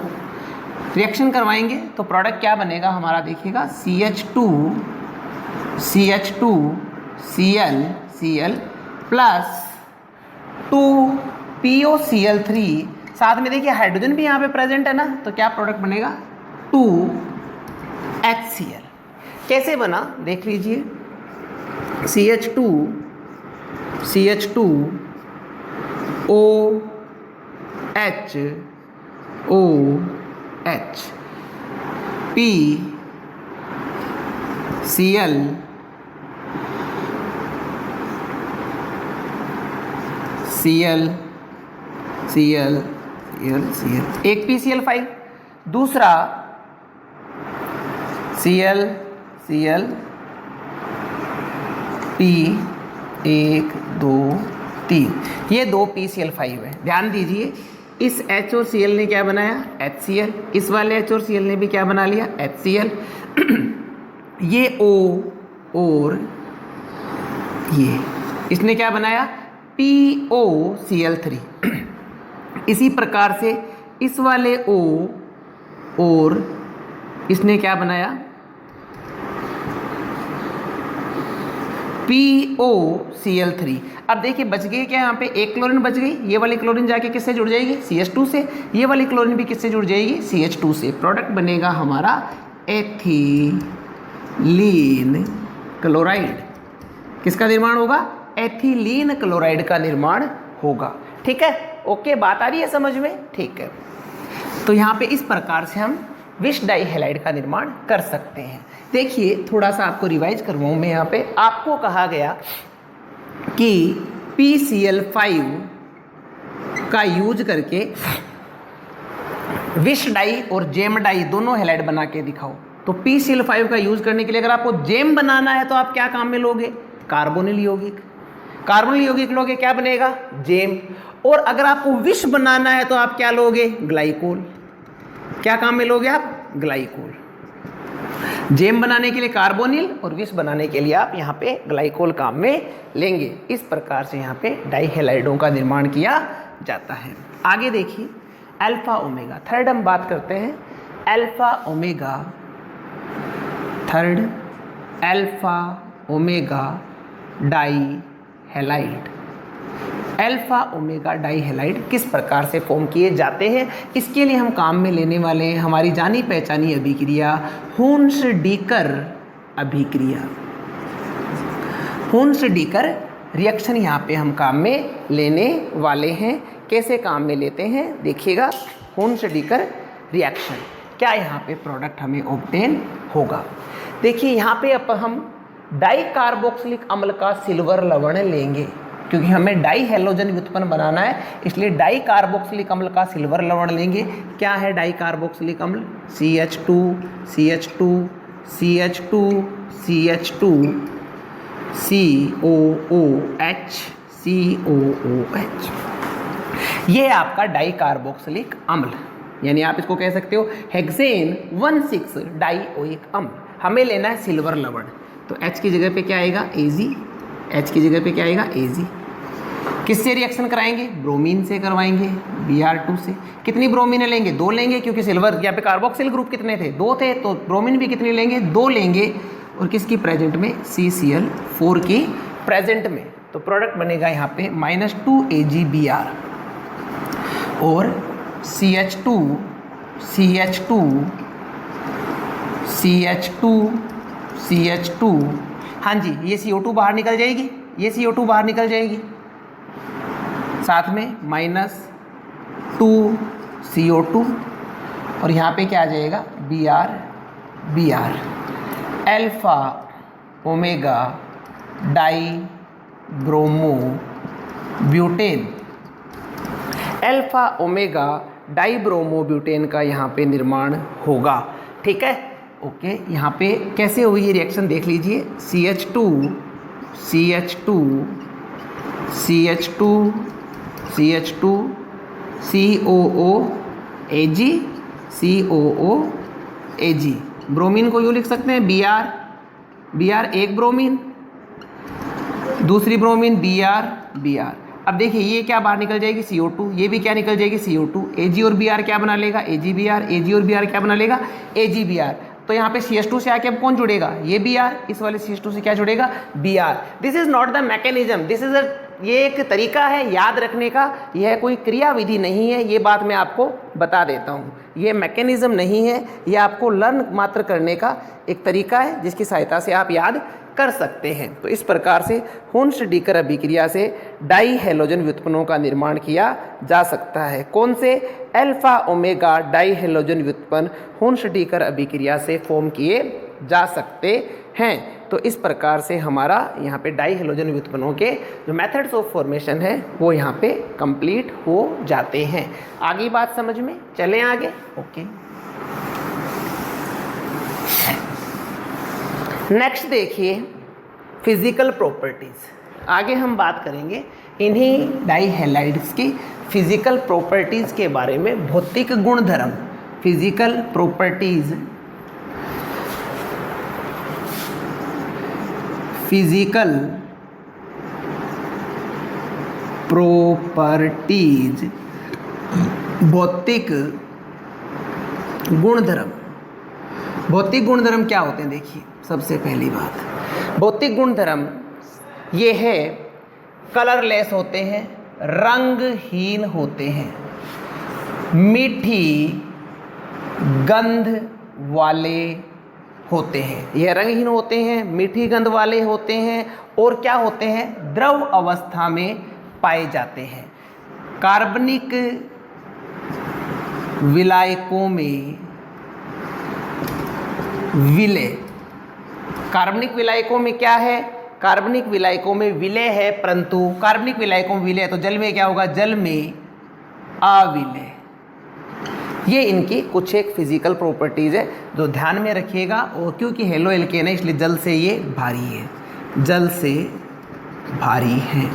रिएक्शन करवाएंगे तो प्रोडक्ट क्या बनेगा हमारा, देखिएगा CH2Cl प्लस 2POCl3, साथ में देखिए हाइड्रोजन भी यहाँ पे प्रेजेंट है ना, तो क्या प्रोडक्ट बनेगा, 2HCl। कैसे बना देख लीजिए, CH2OH PCl एक PCl5, दूसरा Cl P 1 2 3, ये 2 PCl5 है। ध्यान दीजिए इस H और Cl ने क्या बनाया, HCl, इस वाले H और Cl ने भी क्या बना लिया, HCl। ये O और ये इसने क्या बनाया, POCl3। इसी प्रकार से इस वाले O और इसने क्या बनाया, POCl3। अब देखिए बच गए क्या, यहाँ पे एक क्लोरीन बच गई, ये वाली क्लोरीन जाके किससे जुड़ जाएगी, CH2 से, ये वाली क्लोरीन भी किससे जुड़ जाएगी, CH2 से। प्रोडक्ट बनेगा हमारा एथिलीन क्लोराइड। किसका निर्माण होगा, एथिलीन क्लोराइड का निर्माण होगा, ठीक है। ओके, बात आ रही है समझ में, ठीक है। तो यहाँ पे इस प्रकार से हम विष डाई हैलाइड का निर्माण कर सकते हैं। देखिए थोड़ा सा आपको रिवाइज करवाऊँ मैं, यहाँ पे आपको कहा गया कि PCl5 का यूज करके विष डाई और जेम डाई दोनों हैलाइड बना के दिखाओ। तो PCl5 का यूज करने के लिए अगर आपको जेम बनाना है तो आप क्या काम में लोगे, कार्बोनिल यौगिक। कार्बोनिल यौगिक लोगे, क्या बनेगा, जेम। और अगर आपको विष बनाना है तो आप क्या लोगे, ग्लाइकोल। क्या काम में लोगे आप, ग्लाइकोल। जेम बनाने के लिए कार्बोनिल और विष बनाने के लिए आप यहाँ पे ग्लाइकोल काम में लेंगे। इस प्रकार से यहाँ पे डाई हैलाइडों का निर्माण किया जाता है। आगे देखिए अल्फा ओमेगा, थर्ड हम बात करते हैं alpha omega, third alpha omega die halide. Alpha omega die halide किस प्रकार से फॉर्म किए जाते हैं, इसके लिए हम काम में लेने वाले हैं हमारी जानी पहचानी अभिक्रिया हुन्स-डीकर अभिक्रिया। हुन्स-डीकर रिएक्शन यहाँ पे हम काम में लेने वाले हैं। कैसे काम में लेते हैं देखिएगा, हुन्स-डीकर रिएक्शन क्या यहाँ पे प्रोडक्ट हमें ऑब्टेन होगा। देखिए यहाँ पे अब हम डाई कार्बोक्सिलिक अम्ल का सिल्वर लवण लेंगे, क्योंकि हमें डाई हैलोजन व्युत्पन्न बनाना है, इसलिए डाई कार्बोक्सिलिक अम्ल का सिल्वर लवण लेंगे। क्या है डाई कार्बोक्सिलिक अम्ल, CH2 CH2 CH2 CH2 COOH COOH, ये आपका डाई कार्बोक्सिलिक अम्ल, यानी आप इसको कह सकते हो हेक्सेन 1,6 डाईओइक अम्ल। हमें लेना है सिल्वर लवण, तो H की जगह पे क्या आएगा, Ag। H की जगह पे क्या आएगा, Ag। किससे रिएक्शन कराएंगे, ब्रोमीन से करवाएंगे, Br2 से। कितनी ब्रोमीन लेंगे, 2 लेंगे, क्योंकि सिल्वर यहाँ पे कार्बोक्सिल ग्रुप कितने थे, 2 थे, तो ब्रोमीन भी कितनी लेंगे, 2 लेंगे। और किसकी प्रेजेंट में, CCl4 की प्रेजेंट में। तो प्रोडक्ट बनेगा यहाँ पे -2 AgBr और CH2 CH2 CH2 CH2, हाँ जी, ये CO2 बाहर निकल जाएगी, ये CO2 बाहर निकल जाएगी, साथ में -2 CO2 और यहाँ पे क्या आ जाएगा, Br alpha omega dibromobutane. Alpha omega dibromobutane का यहाँ पे निर्माण होगा। ठीक है, ओके। यहाँ पे कैसे हुई ये रिएक्शन देख लीजिए, CH2 CH2 CH2 CH2 COO Ag COO Ag, bromine को यूँ लिख सकते हैं Br, एक ब्रोमीन, दूसरी ब्रोमीन Br। अब देखिए ये क्या बाहर निकल जाएगी CO2, ये भी क्या निकल जाएगी CO2, Ag और Br क्या बना लेगा AgBr, Ag और Br क्या बना लेगा AgBr। तो यहाँ पे CH2 से आके अब कौन जुड़ेगा, ये Br, इस वाले CH2 से क्या जुड़ेगा Br। This is not the mechanism, this is ये एक तरीका है याद रखने का, यह कोई क्रियाविधि नहीं है, ये बात मैं आपको बता देता हूँ। ये मैकेनिज्म नहीं है, ये आपको लर्न मात्र करने का एक तरीका है जिसकी सहायता से आप याद कर सकते हैं। तो इस प्रकार से हुन्स-डीकर अभिक्रिया से डाई हैलोजन व्युत्पन्नों का निर्माण किया जा सकता है। कौन से, अल्फा ओमेगा डाई हैलोजन व्युत्पन्न हुन्स-डीकर अभिक्रिया से फॉर्म किए जा सकते हैं। तो इस प्रकार से हमारा यहाँ पे डाई हैलोजन व्युत्पन्नों के जो मेथड्स ऑफ फॉर्मेशन है वो यहाँ पे कंप्लीट हो जाते हैं। आगे बात समझ में, चलें आगे। ओके, नेक्स्ट देखिए फिजिकल प्रॉपर्टीज़। आगे हम बात करेंगे इन्हीं डाई हैलाइड्स की फिजिकल प्रॉपर्टीज़ के बारे में, भौतिक गुणधर्म, फिजिकल प्रॉपर्टीज़, फिजिकल प्रॉपर्टीज, भौतिक गुणधर्म। भौतिक गुणधर्म क्या होते हैं, देखिए सबसे पहली बात, भौतिक गुणधर्म ये है कलरलेस होते हैं, रंगहीन होते हैं, मीठी गंध वाले होते हैं। यह रंगहीन होते हैं, मीठी गंध वाले होते हैं और क्या होते हैं, द्रव अवस्था में पाए जाते हैं। कार्बनिक विलायकों में विलय, कार्बनिक विलायकों में क्या है, कार्बनिक विलायकों में विलय है, परंतु कार्बनिक विलायकों में विलय तो जल में क्या होगा, जल में अविलय। ये इनकी कुछ एक फिजिकल प्रॉपर्टीज़ है जो ध्यान में रखिएगा। और क्योंकि हेलो एल्केन है इसलिए जल से ये भारी है, जल से भारी है,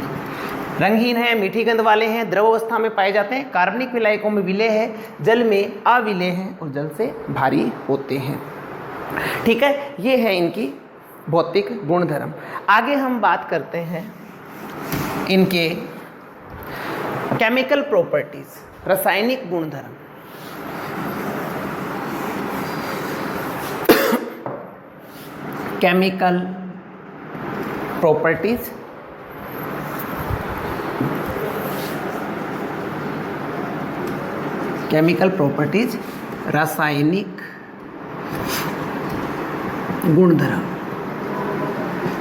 रंगहीन है, मीठी गंध वाले हैं, द्रव अवस्था में पाए जाते हैं, कार्बनिक विलायकों में विलय है, जल में अविलय हैं और जल से भारी होते हैं। ठीक है, ये है इनकी भौतिक गुणधर्म। आगे हम बात करते हैं इनके केमिकल प्रॉपर्टीज, रासायनिक गुणधर्म। केमिकल प्रॉपर्टीज, केमिकल प्रॉपर्टीज, रासायनिक गुणधर्म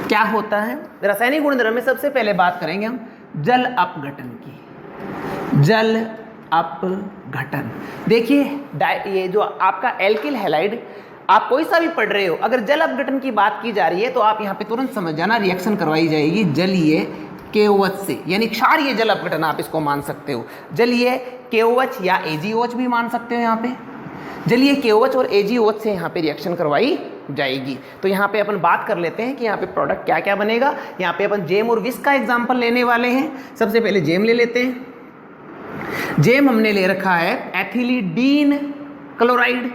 क्या होता है। रासायनिक गुणधर्म में सबसे पहले बात करेंगे हम जल अपघटन की। जल अपघटन, देखिए ये जो आपका एल्किल हैलाइड, आप कोई सा भी पढ़ रहे हो, अगर जल अपघटन की बात की जा रही है तो आप यहाँ पे तुरंत समझ जाना रिएक्शन करवाई जाएगी जलीय KOH से, यानी क्षारीय जल अपघटन आप इसको मान सकते हो। जलीय KOH या AgOH भी मान सकते हो। यहाँ पे जलीय KOH और AgOH से यहाँ पे रिएक्शन करवाई जाएगी। तो यहाँ पे अपन बात कर लेते हैं कि यहाँ पे प्रोडक्ट क्या क्या बनेगा। यहाँ पे अपन जेम और विस्क का एग्जाम्पल लेने वाले हैं। सबसे पहले जेम ले लेते हैं। जेम हमने ले रखा है एथिलीडीन क्लोराइड।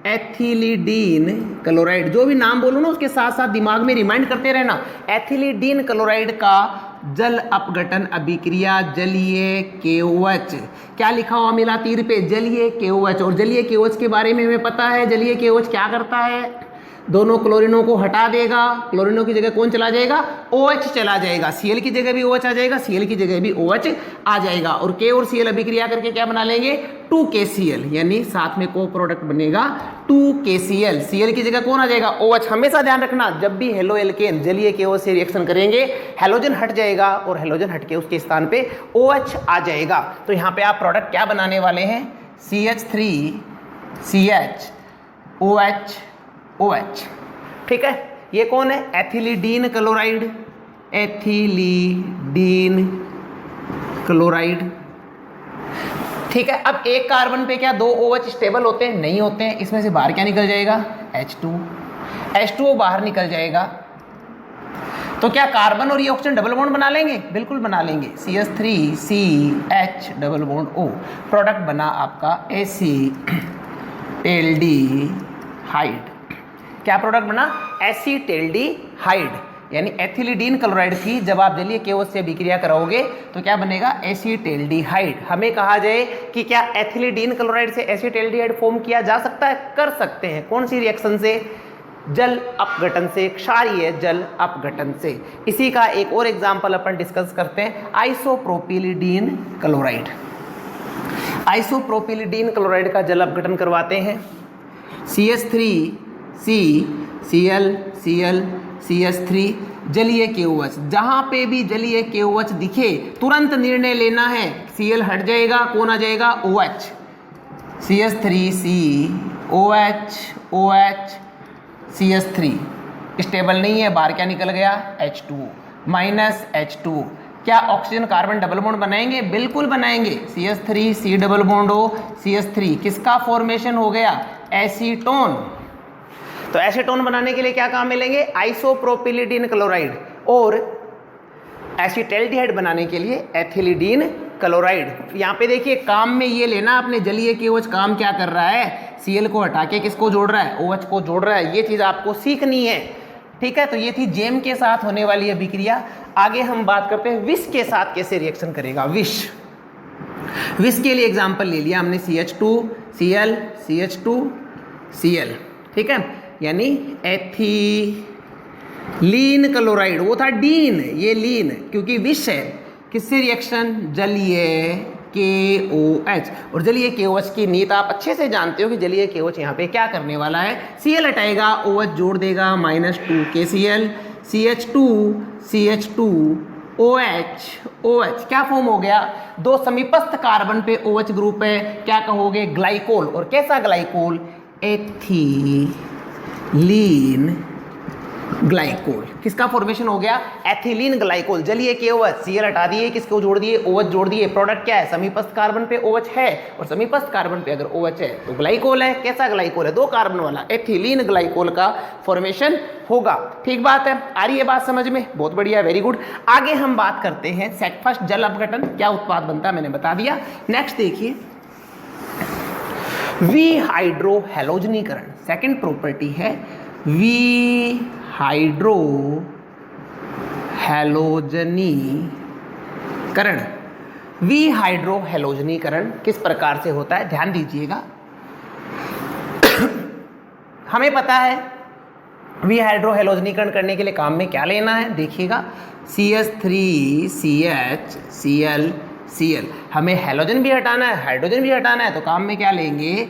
एथिलीडीन क्लोराइड, जो भी नाम बोलो ना उसके साथ साथ दिमाग में रिमाइंड करते रहना। एथिलीडीन क्लोराइड का जल अपघटन अभिक्रिया जलीय KOH, क्या लिखा हुआ मिला तीर पे, जलीय KOH। और जलीय KOH के बारे में हमें पता है, जलीय KOH क्या करता है, दोनों क्लोरीनों को हटा देगा, क्लोरीनों की जगह कौन चला जाएगा, OH चला जाएगा। Cl की जगह भी OH आ जाएगा, Cl की जगह भी OH आ जाएगा। और K और Cl अभिक्रिया करके क्या बना लेंगे, 2KCl, यानी साथ में को प्रोडक्ट बनेगा 2KCl। Cl की जगह कौन आ जाएगा, OH। हमेशा ध्यान रखना जब भी हेलो एल्केन जलीय KOH से रिएक्शन करेंगे हैलोजन हट जाएगा और हैलोजन हट के उसके स्थान पे OH आ जाएगा। तो यहाँ पे आप प्रोडक्ट क्या बनाने वाले हैं, CH3CHOH OH। ठीक है, ये कौन है, एथिलीडीन क्लोराइड। एथिलीडीन क्लोराइड, ठीक है, अब एक कार्बन पे क्या 2 OH स्टेबल होते हैं? नहीं होते हैं। इसमें से बाहर क्या निकल जाएगा? H2O बाहर निकल जाएगा। तो क्या कार्बन और ये ऑक्सीजन डबल बॉन्ड बना लेंगे? बिल्कुल बना लेंगे। CH3CH double bond O, product बना आपका एसीटेल्डिहाइड। क्या प्रोडक्ट बना? एसीटेल्डिहाइड, यानी एथिलीडीन क्लोराइड थी। जब आप जलीय केवच से अभिक्रिया कराओगे तो क्या बनेगा? एसीटेल्डिहाइड। हमें कहा जाए कि क्या एथिलीडीन क्लोराइड से एसीटेल्डिहाइड फॉर्म किया जा सकता है? कर सकते हैं। कौन सी रिएक्शन से? जल अपघटन से, क्षारीय जल अपघटन से। इसी का एक और एग्जाम्पल अपन डिस्कस करते हैं, आइसोप्रोपिलीडीन क्लोराइड। आइसोप्रोपिलीडीन क्लोराइड का जल अपघटन करवाते हैं। CH3CCl जलीय केओएच। जहां पे भी जलीय केओएच दिखे तुरंत निर्णय लेना है, Cl हट जाएगा, कौन आ जाएगा? OH। CH3COH CH3 स्टेबल नहीं है, बाहर क्या निकल गया? H2O minus H2O। क्या ऑक्सीजन कार्बन डबल बॉन्ड बनाएंगे? बिल्कुल बनाएंगे। CH3C double bond O CH3, किसका फॉर्मेशन हो गया? एसीटोन। तो एसीटोन बनाने के लिए क्या काम मिलेंगे? आइसोप्रोपिलीडीन क्लोराइड। और एसीटेल्डिहाइड बनाने के लिए एथिलीडीन क्लोराइड। यहाँ पे देखिए काम में ये लेना आपने, जलीय केओएच काम क्या कर रहा है? Cl को हटा के किसको जोड़ रहा है? OH को जोड़ रहा है। ये चीज़ आपको सीखनी है, ठीक है। तो ये थी जेम के साथ होने वाली अभिक्रिया। आगे हम बात करते हैं विष के साथ कैसे रिएक्शन करेगा। विष के लिए एग्जाम्पल ले लिया हमने, CH2Cl CH2Cl, ठीक है, यानी एथिलीन क्लोराइड। वो था डीन, ये लीन, क्योंकि विष है। किससे रिएक्शन? जलीय KOH। और जलीय KOH की नीयत आप अच्छे से जानते हो कि जलीय KOH यहाँ पे क्या करने वाला है? Cl हटाएगा, OH जोड़ देगा, -2 KCl, CH2OH क्या फॉर्म हो गया? 2 समीपस्थ कार्बन पे OH ग्रुप है, क्या कहोगे? ग्लाइकोल। और कैसा ग्लाइकोल? Ethylene glycol. किसका फॉर्मेशन हो गया? Ethylene glycol. जलीय केओएच, Cl हटा दिए, किसको जोड़ दिए? OH जोड़ दिए। प्रोडक्ट क्या है? समीपस्थ कार्बन पे OH है, और समीपस्थ कार्बन पे अगर OH है तो ग्लाइकोल है। कैसा ग्लाइकोल है? 2 कार्बन वाला, एथिलीन ग्लाइकोल का फॉर्मेशन होगा। ठीक बात है, आ रही है बात समझ में? बहुत बढ़िया, वेरी गुड। आगे हम बात करते हैं फर्स्ट जल अपघटन, क्या उत्पाद बनता है मैंने बता दिया। नेक्स्ट देखिए, विहाइड्रो हैलोजनीकरण। सेकेंड प्रॉपर्टी है विहाइड्रो हैलोजनीकरण। विहाइड्रो हैलोजनीकरण किस प्रकार से होता है? ध्यान दीजिएगा। हमें पता है विहाइड्रो हैलोजनीकरण करने के लिए काम में क्या लेना है, देखिएगा। CH3CHClCl, हमें हैलोजन भी हटाना है, हाइड्रोजन भी हटाना है, तो काम में क्या लेंगे?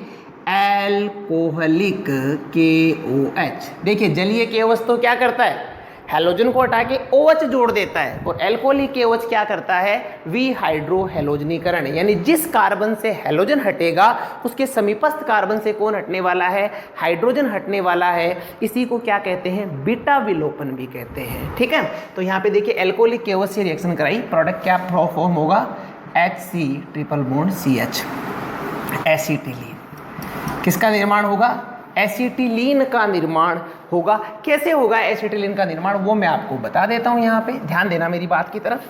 Alcoholic KOH। देखिए जलीय KOH तो क्या करता है? हैलोजन को हटा के OH जोड़ देता है, और एल्कोहलिक KOH क्या करता है? विहाइड्रो हैलोजनीकरण, यानी जिस कार्बन से हैलोजन हटेगा उसके समीपस्थ कार्बन से कौन हटने वाला है? हाइड्रोजन हटने वाला है। इसी को क्या कहते हैं? बीटा विलोपन भी कहते हैं। ठीक है, तो यहाँ पे देखिए एल्कोहलिक KOH से रिएक्शन कराई, प्रोडक्ट क्या फॉर्म होगा? HC≡CH, acetylene. किसका निर्माण होगा? एसीटिलीन का निर्माण होगा। कैसे होगा एसीटिलीन का निर्माण, वो मैं आपको बता देता हूँ। यहाँ पे ध्यान देना मेरी बात की तरफ।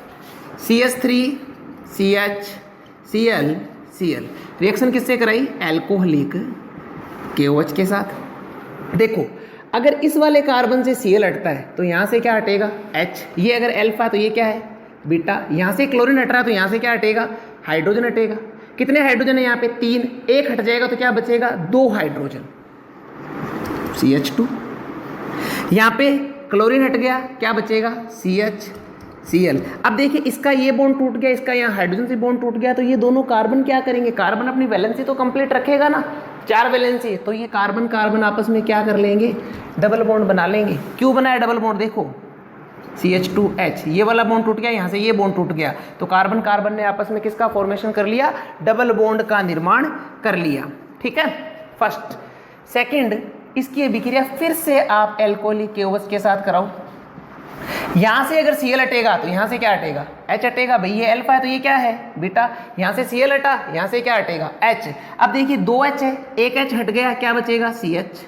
CH3CHClCl रिएक्शन किससे कराई? एल्कोहलिक KOH के साथ। देखो अगर इस वाले कार्बन से Cl हटता है तो यहाँ से क्या हटेगा? H। ये अगर एल्फा तो ये क्या है? बीटा। यहाँ से क्लोरीन हट रहा है तो यहाँ से क्या हटेगा? हाइड्रोजन हटेगा। कितने हाइड्रोजन है यहाँ पे? 3। एक हट जाएगा तो क्या बचेगा? 2 हाइड्रोजन, CH2। यहाँ पे क्लोरीन हट गया, क्या बचेगा? CHCl। अब देखिए इसका ये बॉन्ड टूट गया, इसका यहाँ हाइड्रोजन से बॉन्ड टूट गया, तो ये दोनों कार्बन क्या करेंगे? कार्बन अपनी वैलेंसी तो कंप्लीट रखेगा ना, 4 वैलेंसी, तो ये कार्बन कार्बन आपस में क्या कर लेंगे? डबल बॉन्ड बना लेंगे। क्यों बनाया डबल बॉन्ड? देखो CH2H, ये वाला बॉन्ड टूट गया, यहाँ से ये बॉन्ड टूट गया, तो कार्बन कार्बन ने आपस में किसका फॉर्मेशन कर लिया? डबल बॉन्ड का निर्माण कर लिया। ठीक है, फर्स्ट। सेकंड, इसकी अभिक्रिया फिर से आप एल्कोहलिक KOH के साथ कराओ। यहाँ से अगर Cl हटेगा तो यहाँ से क्या हटेगा, H हटेगा। भाई ये अल्फा है तो ये क्या है, बीटा। यहाँ से Cl हटा, यहाँ से क्या हटेगा, H। अब देखिए 2H है, एक H हट गया, क्या बचेगा, CH।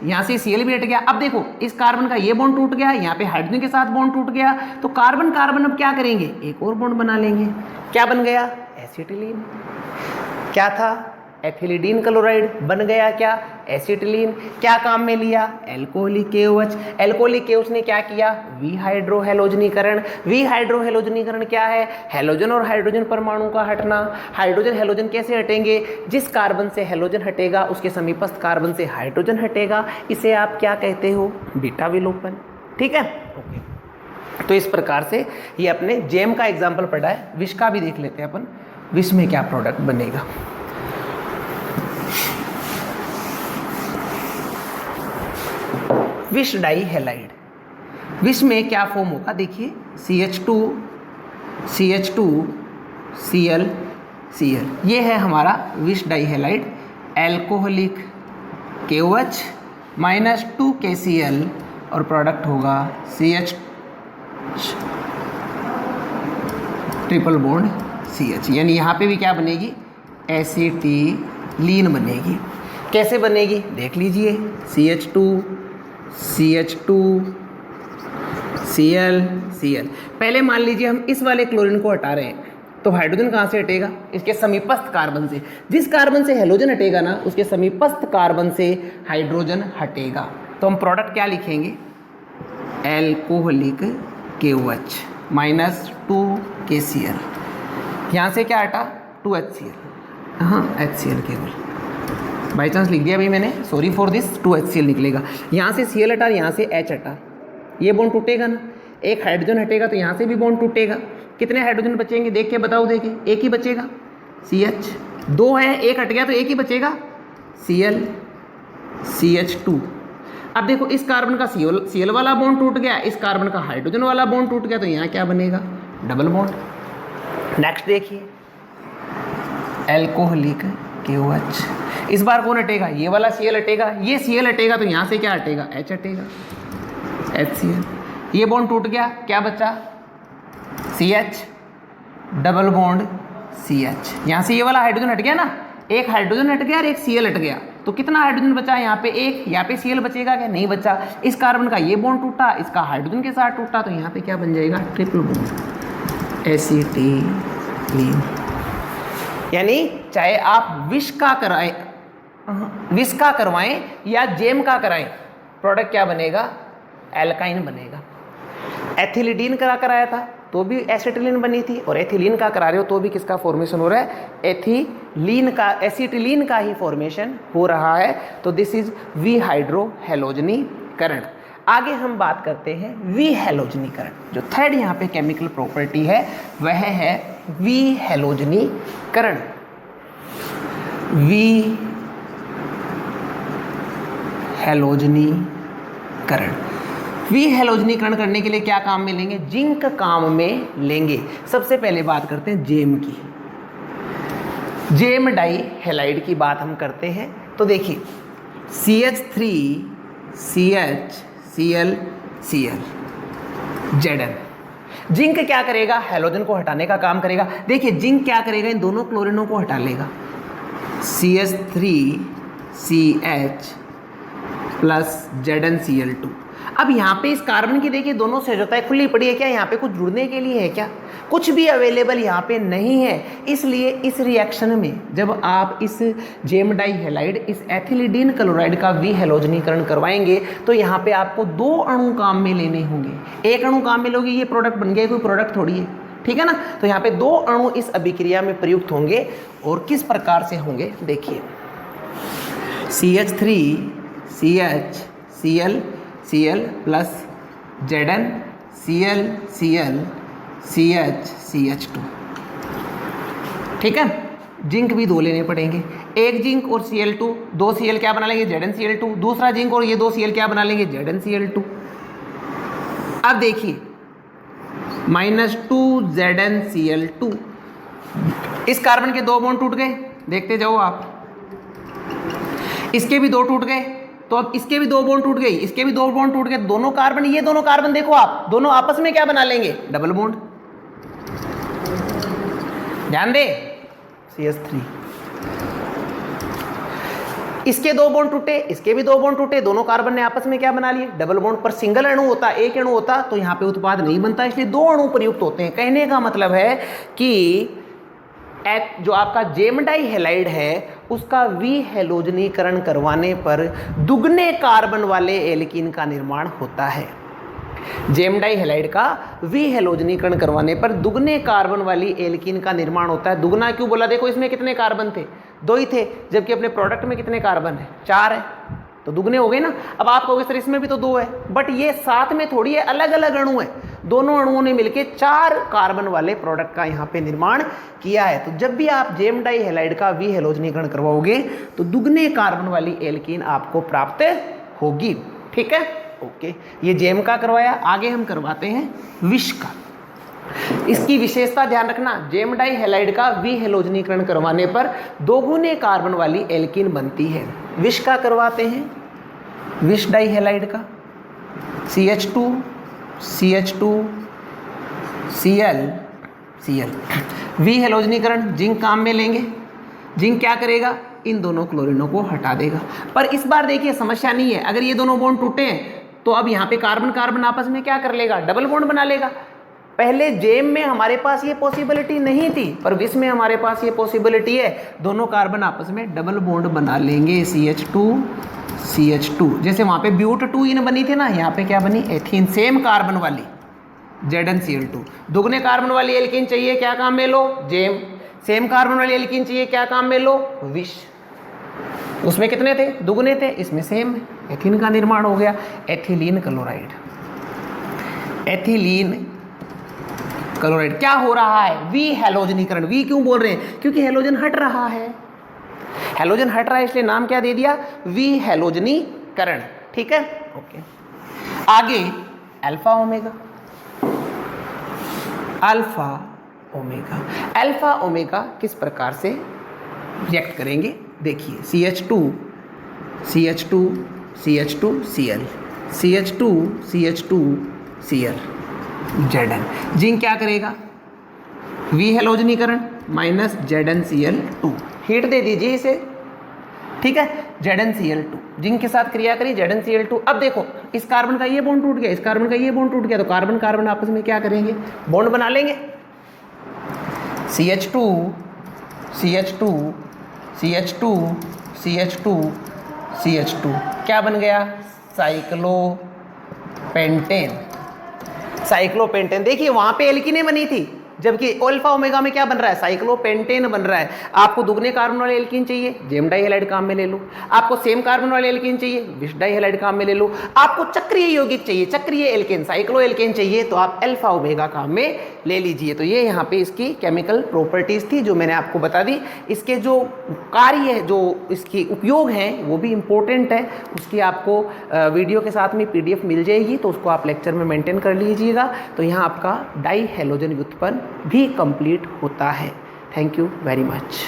यहाँ से Cl भी हट गया। अब देखो इस कार्बन का ये बॉन्ड टूट गया, यहाँ पे हाइड्रोजन के साथ बॉन्ड टूट गया, तो कार्बन कार्बन अब क्या करेंगे, एक और बॉन्ड बना लेंगे। क्या बन गया, एसिटिलीन। क्या था, एथिलीडीन क्लोराइड बन गया क्या, एसिटिलीन। क्या काम में लिया, एल्कोहलिक KOH। एल्कोहलिक KOH ने क्या किया, विहाइड्रोहेलोजनीकरण। विहाइड्रोहेलोजनीकरण क्या है, हेलोजन और हाइड्रोजन परमाणु का हटना। हाइड्रोजन हेलोजन कैसे हटेंगे, जिस कार्बन से हेलोजन हटेगा उसके समीपस्थ कार्बन से हाइड्रोजन हटेगा। इसे आप क्या कहते हो, बीटा विलोपन। ठीक है, ओके। तो इस प्रकार से ये अपने जेम का एग्जाम्पल पढ़ा है। विष का भी देख लेते हैं अपन, विष में क्या प्रोडक्ट बनेगा। विष डाई हैलाइड, विष में क्या फॉर्म होगा, देखिए CH2 Cl Cl, ये है हमारा vic dihalide. Alcoholic KOH minus 2 KCl और प्रोडक्ट होगा CH ट्रिपल बॉन्ड CH। यानी यहाँ पे भी क्या बनेगी, एसिटिलीन बनेगी। कैसे बनेगी देख लीजिए, CH2 Cl। पहले मान लीजिए हम इस वाले क्लोरीन को हटा रहे हैं, तो हाइड्रोजन कहाँ से हटेगा, इसके समीपस्थ कार्बन से। जिस कार्बन से हेलोजन हटेगा ना, उसके समीपस्थ कार्बन से हाइड्रोजन हटेगा। तो हम प्रोडक्ट क्या लिखेंगे, एल्कोहलिक KOH माइनस 2 KCl। यहाँ से क्या हटा, 2 HCl। हाँ, HCl केवल बाई चांस लिख दिया भाई मैंने, सॉरी फॉर दिस, 2 HCl निकलेगा। यहाँ से Cl हटा, यहाँ से H हटा, ये बॉन्ड टूटेगा ना, एक हाइड्रोजन हटेगा तो यहाँ से भी बॉन्ड टूटेगा। कितने हाइड्रोजन बचेंगे देख के बताओ, देखे, एक ही बचेगा, CH। 2 है, एक हट गया तो एक ही बचेगा, Cl CH2। अब देखो इस कार्बन का Cl वाला बॉन्ड टूट गया, इस कार्बन का हाइड्रोजन वाला बॉन्ड टूट गया, तो यहाँ क्या बनेगा, डबल बॉन्ड। नेक्स्ट देखिए, एल्कोहलिक KOH। इस बार कौन हटेगा, ये वाला Cl हटेगा, ये Cl हटेगा तो यहाँ से क्या हटेगा, H हटेगा, HCl। ये बॉन्ड टूट गया, क्या बचा, CH डबल बॉन्ड CH। यहाँ से ये वाला हाइड्रोजन हट गया ना, एक हाइड्रोजन हट गया और एक Cl हट गया, तो कितना हाइड्रोजन बचा, यहाँ पे एक, यहाँ पे Cl बचेगा क्या, नहीं बचा। इस कार्बन का ये बॉन्ड टूटा, इसका हाइड्रोजन के साथ टूटा, तो यहाँ पे क्या बन जाएगा, ट्रिपल बॉन्ड एसिटिलीन। यानी चाहे आप विष का करवाएं या जेम का कराएं, प्रोडक्ट क्या बनेगा, एल्काइन बनेगा। एथिलीडीन कराया था तो भी एसिटिलीन बनी थी, और एथिलीन का करा रहे हो तो भी किसका फॉर्मेशन हो रहा है, एथिलीन का, एसिटिलीन का ही फॉर्मेशन हो रहा है। तो दिस इज विहाइड्रोहेलोजनीकरण। आगे हम बात करते हैं विहेलोजनीकरण। जो थर्ड यहाँ पे केमिकल प्रॉपर्टी है वह है विहेलोजनीकरण। विहेलोजनीकरण, विहेलोजनीकरण करने के लिए क्या काम में लेंगे, जिंक काम में लेंगे। सबसे पहले बात करते हैं जेम की, जेम डाई हैलाइड की बात हम करते हैं। तो देखिए CH3CHCl Zn, जिंक क्या करेगा, हेलोजन को हटाने का काम करेगा। देखिए जिंक क्या करेगा, इन दोनों क्लोरीनों को हटा लेगा, CH3CH प्लस ZnCl2। अब यहाँ पे इस कार्बन की देखिए दोनों सहजताएं खुली पड़ी है, क्या यहाँ पे कुछ जुड़ने के लिए है क्या, कुछ भी अवेलेबल यहाँ पे नहीं है। इसलिए इस रिएक्शन में जब आप इस जेम डाई हैलाइड, इस एथिलीडीन क्लोराइड का विहेलोजनीकरण करवाएंगे तो यहाँ पे आपको 2 अणु काम में लेने होंगे। एक अणु काम में लोगे, ये प्रोडक्ट बन गया, कोई प्रोडक्ट थोड़ी है, ठीक है ना। तो यहाँ पे 2 अणु इस अभिक्रिया में प्रयुक्त होंगे, और किस प्रकार से होंगे देखिए, CH3CHCl प्लस ZnClCHCH2, ठीक है। जिंक भी 2 लेने पड़ेंगे, एक जिंक और Cl2, 2 Cl क्या बना लेंगे, ZnCl2, दूसरा जिंक और ये 2 Cl क्या बना लेंगे, ZnCl2। अब देखिए -2 ZnCl2, इस कार्बन के 2 बॉन्ड टूट गए, देखते जाओ आप, इसके भी 2 टूट गए, तो अब इसके भी 2 बॉन्ड टूट गई, इसके भी 2 बॉन्ड टूट गए, दोनों कार्बन, ये दोनों कार्बन देखो आप, दोनों आपस में क्या बना लेंगे, डबल बॉन्ड। ध्यान दे, CH3। इसके 2 बॉन्ड टूटे, इसके भी 2 बॉन्ड टूटे, दोनों कार्बन ने आपस में क्या बना लिए, डबल बॉन्ड। पर सिंगल अणु होता, एक अणु होता तो यहाँ पे उत्पाद नहीं बनता, इसलिए 2 अणु प्रयुक्त होते हैं। कहने का मतलब है कि जो आपका जेम डाई हैलाइड है उसका वी हैलोजनीकरण करवाने पर दुगने कार्बन वाले एल्कीन का निर्माण होता है। जेम डाई हैलाइड का वी हैलोजनीकरण करवाने पर दुगने कार्बन वाली एल्कीन का निर्माण होता है। दुगना क्यों बोला, देखो इसमें कितने कार्बन थे, 2 ही थे, जबकि अपने प्रोडक्ट में कितने कार्बन है, 4 है, तो दुगने हो गए ना। अब आप कहोगे सर इसमें भी तो 2 है, बट ये साथ में थोड़ी है, अलग अलग अणु है, दोनों अणुओं ने मिलकर 4 कार्बन वाले प्रोडक्ट का यहाँ पे निर्माण किया है। तो जब भी आप जेम डाई हैलाइड का वी हैलोजनीकरण करवाओगे तो दुगने कार्बन वाली एल्कीन आपको प्राप्त होगी। ठीक है, ओके, ये जेम का करवाया। आगे हम करवाते हैं विष का। इसकी विशेषता ध्यान रखना, जेम डाई हैलाइड का वी हैलोजनीकरण करवाने पर दोगुने कार्बन वाली एल्कीन बनती है। विष का करवाते हैं, विष डाई हैलाइड का, CH2 CH2 Cl Cl। वी हैलोजनीकरण जिंक काम में लेंगे, जिंक क्या करेगा, इन दोनों क्लोरीनों को हटा देगा। पर इस बार देखिए समस्या नहीं है, अगर ये दोनों बॉन्ड टूटे हैं तो अब यहाँ पे कार्बन कार्बन आपस में क्या कर लेगा, डबल बॉन्ड बना लेगा। पहले जेम में हमारे पास ये पॉसिबिलिटी नहीं थी, पर विष में हमारे पास ये पॉसिबिलिटी है, दोनों कार्बन आपस में डबल बॉन्ड बना लेंगे, CH2 CH2। जैसे वहाँ पे ब्यूट 2 इन बनी थी ना, यहाँ पे क्या बनी, एथीन, सेम कार्बन वाली, ZnCl2। दुगने कार्बन वाली एल्कीन चाहिए, क्या काम में लो, जेम। सेम कार्बन वाली एल्कीन चाहिए, क्या काम में लो, विष। उसमें कितने थे, दुगने थे, इसमें सेम, एथीन का निर्माण हो गया, एथिलीन क्लोराइड। एथिलीन क्लोराइड क्या हो रहा है, वी हैलोजनीकरण। वी क्यों बोल रहे हैं, क्योंकि हैलोजन हट रहा है, हैलोजन हट रहा है, इसलिए नाम क्या दे दिया, वी हैलोजनीकरण। ठीक है, ओके। आगे alpha omega, alpha omega. Alpha omega किस प्रकार से रिएक्ट करेंगे, देखिए, CH2 CH2 CH2 Cl, CH2 CH2 Cl, Zn। Zinc क्या करेगा, वी हैलोजनीकरण माइनस ZnCl2, हीट दे दीजिए इसे। ठीक है, ZnCl2, जिंक के साथ क्रिया करी, ZnCl2। अब देखो इस कार्बन का ये बॉन्ड टूट गया, इस कार्बन का ये बॉन्ड टूट गया, तो कार्बन कार्बन आपस में क्या करेंगे, बॉन्ड बना लेंगे। CH2 CH2 CH2 CH2 CH2 क्या बन गया, साइक्लोपेंटेन। साइक्लोपेंटेन, देखिए वहां पे एल्कीनें बनी थी, जबकि अल्फा ओमेगा में क्या बन रहा है, साइक्लोपेंटेन बन रहा है। आपको दुगने कार्बन वाले एल्कीन चाहिए, जेम डाई हैलाइड काम में ले लो। आपको सेम कार्बन वाले एल्कीन चाहिए, विष डाई हैलाइड काम में ले लो। आपको चक्रीय यौगिक चाहिए, चक्रीय एल्केन, साइक्लो एल्केन चाहिए, तो आप अल्फा ओमेगा काम में ले लीजिए। तो ये यहाँ पे इसकी केमिकल प्रॉपर्टीज थी जो मैंने आपको बता दी। इसके जो कार्य है, जो इसके उपयोग हैं, वो भी इम्पोर्टेंट है। उसकी आपको वीडियो के साथ में PDF मिल जाएगी, तो उसको आप लेक्चर में मेंटेन कर लीजिएगा। तो यहाँ आपका डाई हैलोजन व्युत्पन्न भी कंप्लीट होता है। Thank you very much.